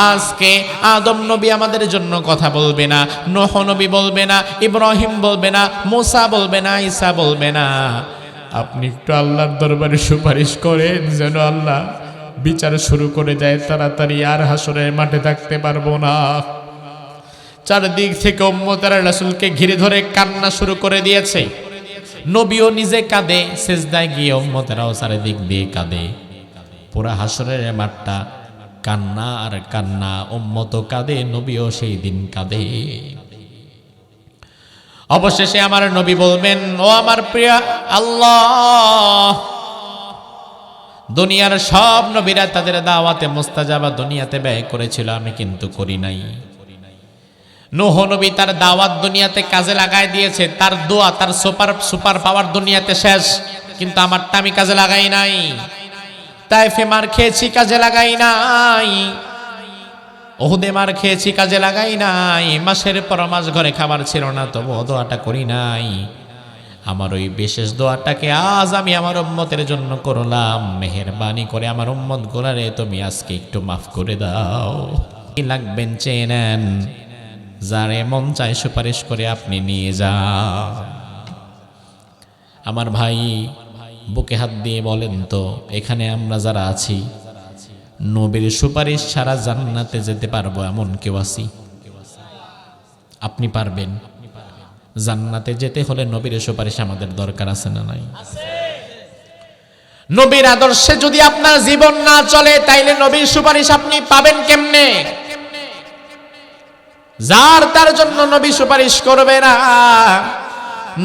আজকে আদম নবী আমাদের জন্য কথা বলবে না, নূহ নবী বলবে না, ইব্রাহিম বলবে না, মুসা বলবে না, ঈসা বলবে না। আপনি একটু আল্লাহর দরবারে সুপারিশ করেন যেন আল্লাহ বিচার শুরু করে দেয় তাড়াতাড়ি, আর হাসরের মাঠে থাকতে পারবো না। চারদিক থেকে উম্মতেরা রাসূলকে ঘিরে ধরে কান্না শুরু করে দিয়েছে। নবীও নিজে কাঁদে, সিজদায় গিয়ে উম্মতেরাও চারিদিক দিয়ে কাঁদে। পুরা হাসরের মাঠটা কান্না আর কান্না, উম্মতও কাঁদে, নবীও সেই দিন কাঁদে। অবশেষে আমার নবী বলবেন ও আমার প্রিয় আল্লাহ, দুনিয়ার সব নবীরা তাদের দাওয়াতে মুস্তাজাবা দুনিয়াতে ব্যয় করেছিল, আমি কিন্তু করি নাই। নূহ নবী তার দাওয়াত দুনিয়াতে কাজে লাগাই দিয়েছে, তার দোয়া তার সুপার পাওয়ার দুনিয়াতে শেষ, কিন্তু আমারটা আমি কাজে লাগাই নাই। তাইফে মার খেয়েছি, কাজে লাগাই নাই। উহুদে মার খেয়েছি, কাজে লাগাই নাই। মাসের পর মাস ঘরে খাবার ছিল না, তবু দোয়াটা করি নাই। আমার ওই বিশেষ দোয়াটাকে আজ আমি আমার উম্মতের জন্য করলাম। মেহেরবানি করে আমার উম্মত গোলারে তুমি আজকে একটু মাফ করে দাও। কি লাগবেন চেয়ে নেন, যারে মন চায় সুপারিশ করে আপনি নিয়ে যান। আমার ভাই বুকে হাত দিয়ে বলেন তো, এখানে আমরা যারা আছি নবীর সুপারিশ ছাড়া জান্নাতে যেতে পারবো এমন কেউ আছি? আপনি পারবেন? জান্নাতে যেতে হলে নবীর সুপারিশ আমাদের দরকার আছে না নাই? নবীর আদর্শে যদি আপনার জীবন না চলে, তাইলে নবীর সুপারিশ আপনি পাবেন কেমনে? যার তার জন্য নবী সুপারিশ করবে না।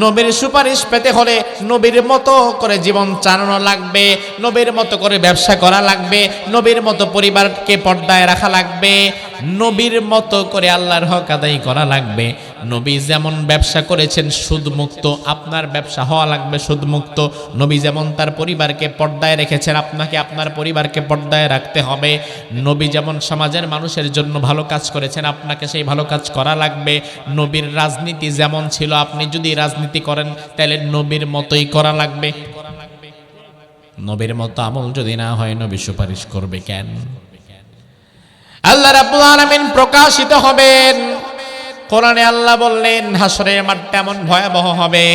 নবীর সুপারিশ পেতে হলে নবীর মতো করে জীবন চালানো লাগবে, নবীর মতো করে ব্যবসা করা লাগবে, নবীর মতো পরিবারকে পর্দায় রাখা লাগবে, নবীর মতো করে আল্লাহর হক আদায় করা লাগবে। নবী যেমন ব্যবসা করেছেন সুদমুক্ত, আপনার ব্যবসা হওয়া লাগবে সুদমুক্ত। নবী যেমন তার পরিবারকে পর্দায় রেখেছেন, আপনাকে আপনার পরিবারকে পর্দায় রাখতে হবে। নবী যেমন সমাজের মানুষের জন্য ভালো কাজ করেছেন, আপনাকে সেই ভালো কাজ করা লাগবে। নবীর রাজনীতি যেমন ছিল, আপনি যদি রাজনীতি করেন তাহলে নবীর মতোই করা লাগবে। নবীর মতো আমল যদি না হয়, নবী সুপারিশ করবে কেন? আল্লাহ রাব্বুল আলামিন প্রকাশিত হবেন, কোরআনে আল্লাহ বললেন হাসরের মাঠটা এমন ভয়াবহ হবে,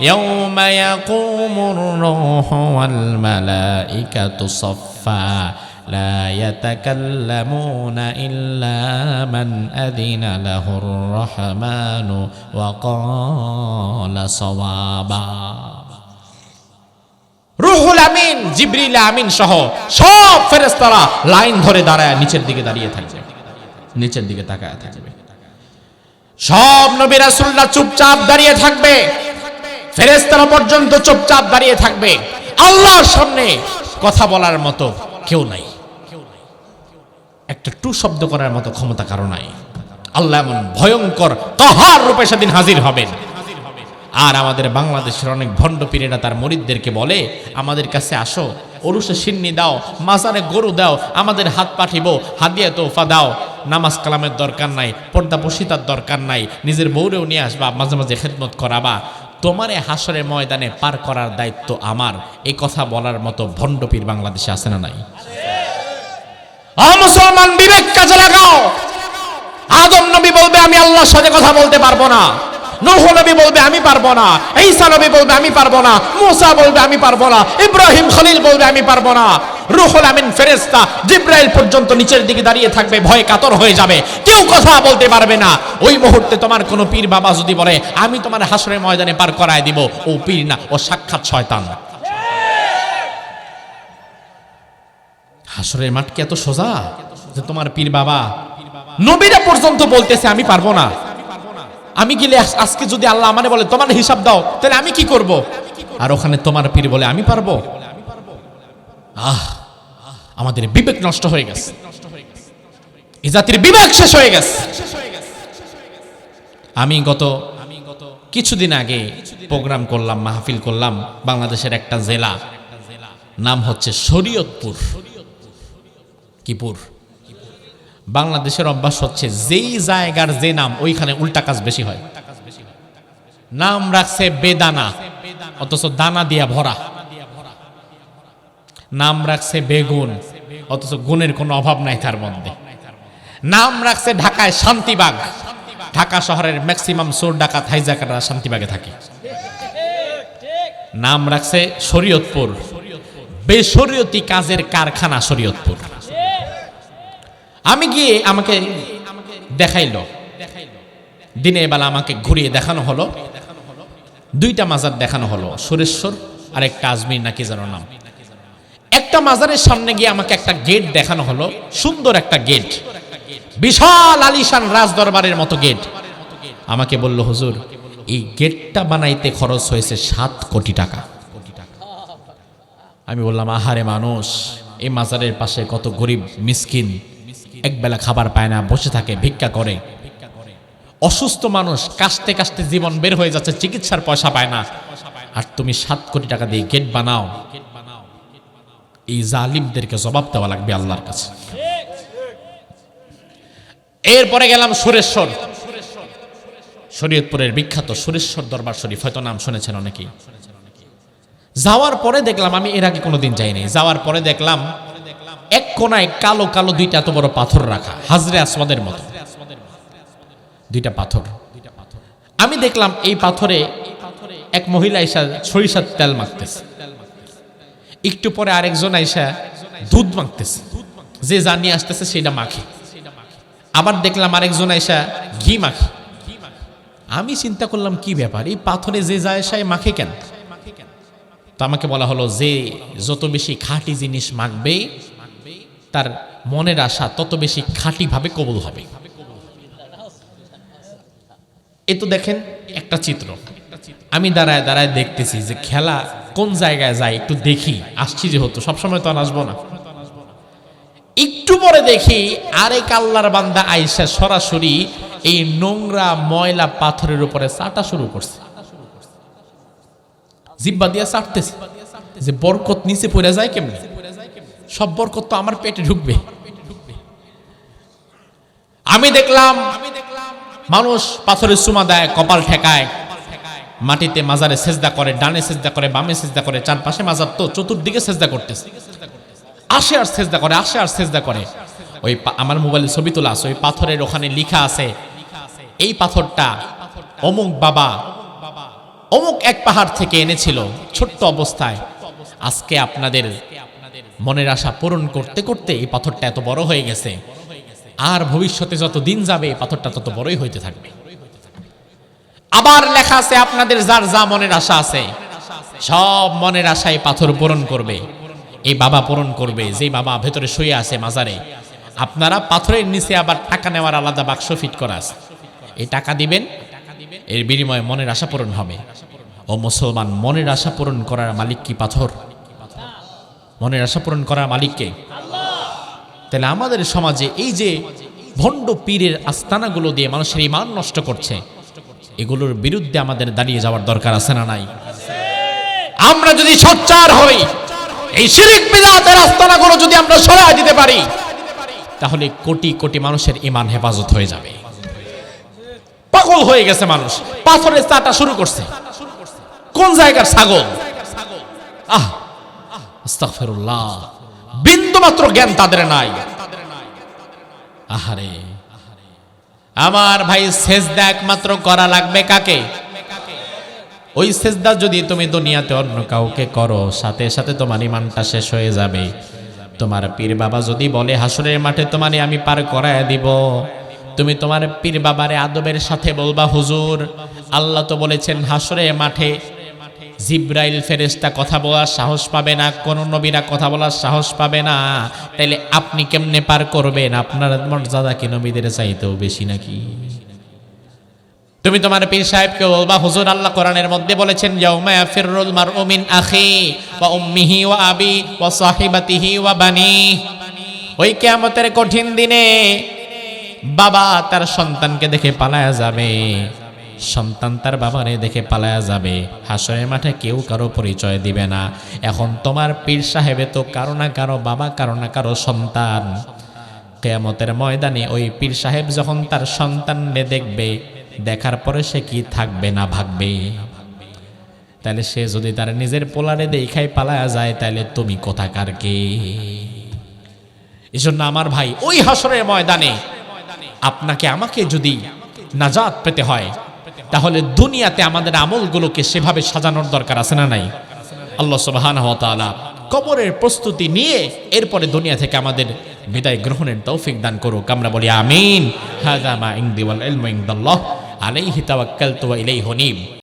ইয়াউমা ইয়াকুমুর রূহু ওয়াল মালাইকাতু সাফফা লা ইয়াতাকাল্লামুনা ইল্লা মান আযিনা লাহুর রাহমানু ওয়া ক্বালা সাওয়াবা। রুহুল আমিন, জিবরিল আমিন সহ সব ফেরেশতারা লাইন ধরে দাঁড়ায় নিচের দিকে দাঁড়িয়ে থাকবে, নিচের দিকে তাকায় থাকবে। সব নবী রাসূলরা চুপচাপ দাঁড়িয়ে থাকবে, ফেরেশতারা পর্যন্ত চুপচাপ দাঁড়িয়ে থাকবে। আল্লাহর সামনে কথা বলার মতো কেউ নাই, একটা টু শব্দ করার মতো ক্ষমতা কারো নাই। আল্লাহ এমন ভয়ঙ্কর কাহার রূপে সেদিন হাজির হবেন। আর আমাদের বাংলাদেশের অনেক ভণ্ড পীরেরা তার মুরিদদেরকে বলে, আমাদের কাছে আসো, ওরুসে সিন্নি দাও, মাজারে গরু দাও, আমাদের হাত পাঠিব, হাদিয়া তোফা দাও, নামাজ কালামের দরকার নাই, পর্দা পশিতার দরকার নাই, নিজের বউরেও নিয়ে আসবা, মাঝে মাঝে খেদমত করাবা, তোমার এই হাসরের ময়দানে পার করার দায়িত্ব আমার। এই কথা বলার মতো ভণ্ড পীর বাংলাদেশে আছে না নাই? মুসলমান, বিবেক কাজে লাগাও। আদম নবী বলবে আমি আল্লাহর সাথে কথা বলতে পারবো না, নূহ নবী বলবে আমি পারবো না, ঈসা নবী বলবে আমি পারবো না, মুসা বলবে আমি পারবো না, ইব্রাহিম খলিল বলবে আমি পারবো না, রুহুল আমিন ফেরেশতা জিবরাইল পর্যন্ত নিচের দিকে দাঁড়িয়ে থাকবে, ভয়ে কাতর হয়ে যাবে, কেউ কথা বলতে পারবে না। ওই মুহূর্তে তোমার কোনো পীর বাবা যদি বলে আমি তোমার হাসরের ময়দানে পার করায় দিব, ও পীর না, ও সাক্ষাৎ শয়তান। হাসরের মাঠ কি এত সোজা যে তোমার পীর বাবা, নবীরা পর্যন্ত বলতেছে আমি পারবো না, আমি গেলে আজকে যদি আল্লাহ আমারে বলে তোমার হিসাব দাও, তাহলে আমি কি করব? আর ওখানে তোমার পীর বলে আমি পারবো। আমাদের বিবেক নষ্ট হয়ে গেছে, এই জাতির বিবেক শেষ হয়ে গেছে। আমি গত কিছুদিন আগে প্রোগ্রাম করলাম, মাহফিল করলাম বাংলাদেশের একটা জেলা, নাম হচ্ছে শরীয়তপুর। কিপুর? বাংলাদেশের অভ্যাস হচ্ছে যেই জায়গার যে নাম ওইখানে উল্টা কাজ বেশি হয়। নাম রাখছে বেদানা, অথচ দানা দিয়া ভরা। নাম রাখছে বেগুন, অথচ গুণের কোনো অভাব নাই তার মধ্যে। নাম রাখছে ঢাকায় শান্তিবাগ, ঢাকা শহরের ম্যাক্সিমাম চোর ডাকাত হাইজাকাররা শান্তিবাগে থাকে। নাম রাখছে শরীয়তপুর, বেশরীয়তি কাজের কারখানা শরীয়তপুর। আমি গিয়ে আমাকে দেখাইলো, দিনের বেলা আমাকে ঘুরিয়ে দেখানো হলো, দুইটা মাজার দেখানো হলো, সুরেশ্বর আর একটা আজমির নাকি যেন নাম। একটা মাজারের সামনে গিয়ে আমাকে একটা গেট দেখানো হলো, সুন্দর একটা গেট, বিশাল আলিশান রাজদরবারের মতো গেট। আমাকে বলল হুজুর এই গেটটা বানাইতে খরচ হয়েছে 7 কোটি টাকা। আমি বললাম আহারে মানুষ, এই মাজারের পাশে কত গরিব মিসকিন একবেলা খাবার পায় না, বসে থাকে, ভিক্ষা করে। অসুস্থ মানুষ কাশতে কাশতে জীবন বের হয়ে যাচ্ছে, চিকিৎসার পয়সা পায় না, আর তুমি 7 কোটি টাকা দিয়ে গেট বানাও। এই জালিমদেরকে জবাব দেওয়া লাগবে আল্লাহর কাছে। এরপরে গেলাম সুরেশ্বর, শরীয়তপুরের বিখ্যাত সুরেশ্বর দরবার শরীফ, হয়তো নাম শুনেছেন অনেকেই। যাওয়ার পরে দেখলাম, আমি এর আগে কোনোদিন যাইনি, যাওয়ার পরে দেখলাম এক কোনায় কালো কালো দুইটা এত বড় পাথর রাখা, হাজরে আসওয়াদের মতো দুইটা পাথর। আমি দেখলাম এই পাথরে এক মহিলা আইসা সরিষার তেল মাখতেছে, একটু পরে আরেকজন আইসা দুধ মাখতেছে, যে জানিয়ে আসতেছে সেটা মাখে। আবার দেখলাম আরেকজন আইসা ঘি মাখে। আমি চিন্তা করলাম কি ব্যাপার, এই পাথরে যে যায় সে মাখে কেন? তো আমাকে বলা হলো যে যত বেশি খাঁটি জিনিস মাখবে তার মনের আশা তত বেশি খাঁটি ভাবে কবুল হবে। এ তো দেখেন একটা চিত্র, আমি দাঁড়ায় দাঁড়ায় দেখতেছি যে খেলা কোন জায়গায় যায়, একটু দেখি, আসছি যেহেতু সবসময় তো আসবো না। একটু পরে দেখি আরেক আল্লাহর বান্দা আয়েশা সরাসরি এই নোংরা ময়লা পাথরের উপরে চাটা শুরু করছে, জিব্বা দিয়া চাটতেছে, যে বরকত নিচে পড়ে যায় কেমনে, সব বরকত তো আমার পেটে ঢুকবে। আমি দেখলাম মানুষ পাথরের চুমা দেয়, কপাল ঠেকায়, মাটিতে মাজারে সেজদা করে, ডানে সেজদা করে, বামে সেজদা করে, চারপাশে মাজার তো চতুর্দিকে সেজদা করতেছে, আসে আর সেজদা করে, আসে আর সেজদা করে। ওই আমার মোবাইলে ছবি তোলা আছে, ওই পাথরের ওখানে লেখা আছে এই পাথরটা অমুক বাবা অমুক এক পাহাড় থেকে এনেছিল ছোট্ট অবস্থায়, আজকে আপনাদের মনের আশা পূরণ করতে করতে এই পাথরটা এত বড় হয়ে গেছে, আর ভবিষ্যতে যত দিন যাবে এই পাথরটা তত বড়ই হইতে থাকবে। আবার লেখা আছে আপনাদের যার যা মনের আশা আছে সব মনের আশায় পাথর পূরণ করবে, এই বাবা পূরণ করবে। যে বাবা ভেতরে শুয়ে আছে মাজারে, আপনারা পাথরের নিচে আবার টাকা নেওয়ার আলাদা বাক্স ফিট করা আছে, এই টাকা দিবেন, এর বিনিময়ে মনের আশা পূরণ হবে। ও মুসলমান, মনের আশা পূরণ করার মালিক কি পাথর? মনের আশা পূরণ করার মালিককে? তাহলে আমাদের সমাজে এই যে ভণ্ড পীরের আস্তানাগুলো দিয়ে মানুষের ঈমান নষ্ট করছে, এগুলোর বিরুদ্ধে আমাদের দাঁড়িয়ে যাওয়ার দরকার আছে না নাই? আমরা যদি সোচ্চার হই, এই শিরক বিদআতের আস্তানাগুলো যদি আমরা সরায় দিতে পারি, তাহলে কোটি কোটি মানুষের ঈমান হেফাজত হয়ে যাবে। পাগল হয়ে গেছে মানুষ, পাথরের চাটা শুরু করছে। কোন জায়গার ছাগল? আস্তাগফিরুল্লাহ, বিন্দু মাত্র জ্ঞান তাদের নাই। আহারে আমার ভাই, সেজদা একমাত্র করা লাগবে কাকে? ওই সেজদা যদি তুমি দুনিয়াতে অন্য কাউকে করো, সাথে সাথে তোমার ঈমানটা শেষ হয়ে যাবে। তোমার পীর বাবা যদি বলে হাসরের মাঠে তোমারে আমি পার করায় দিব, তুমি তোমার পীর বাবারে আদবের সাথে বলবা, হুজুর আল্লাহ তো বলেছেন হাসরের মাঠে জিব্রাইল ফেরেশতা কথা বলার সাহস পাবে না, কোন নবীরা কথা বলার সাহস পাবে না, তাইলে আপনি কেমনে পার করবেন? আপনার মর্যাদা কি নবীদের চাইতেও বেশি নাকি? তুমি তোমার পীর সাহেবকে বলবা, হুজুর আল্লাহ কোরআনের মধ্যে বলেছেন ইয়াউমা ইয়াফিরুল মারউ মিন আখি ওয়া উম্মিহি ওয়া আবি ওয়া সাহিবাতিহি ওয়া বানিহি। ওই কিয়ামতের কঠিন দিনে বাবা তার সন্তানকে দেখে পালায়া যাবে, সন্তান তার বাবারে দেখে পালায়া যাবে, হাসরের মাঠে কেউ কারো পরিচয় দিবে না। এখন তোমার পীর সাহেবে তো কারো না কারো বাবা, কারো না কারো সন্তান। কিয়ামতের ময়দানে ওই পীর সাহেব যখন তার সন্তানকে দেখবে, দেখার পরে সে কি থাকবে না ভাগবে? তাহলে সে যদি তার নিজের পোলারে দেখাই পালায়া যায়, তাহলে তুমি কোথাকার কে? এজন্য আমার ভাই, ওই হাসরের ময়দানে আপনাকে আমাকে যদি নাজাত পেতে হয়, তাহলে দুনিয়াতে আমাদের আমলগুলোকে সেভাবে সাজানোর দরকার আছে না নাই? আল্লাহ সুবহানাহু ওয়া তাআলা কবরের প্রস্তুতি নিয়ে এরপরে দুনিয়া থেকে আমাদের বিদায় গ্রহণের তৌফিক দান করুক। আমরা বলি আমিন। হাযা মা ইনদি ওয়াল ইলমু ইনদাল্লাহ আলাইহি তাওয়াক্কালতু ওয়া ইলাইহি উনীব।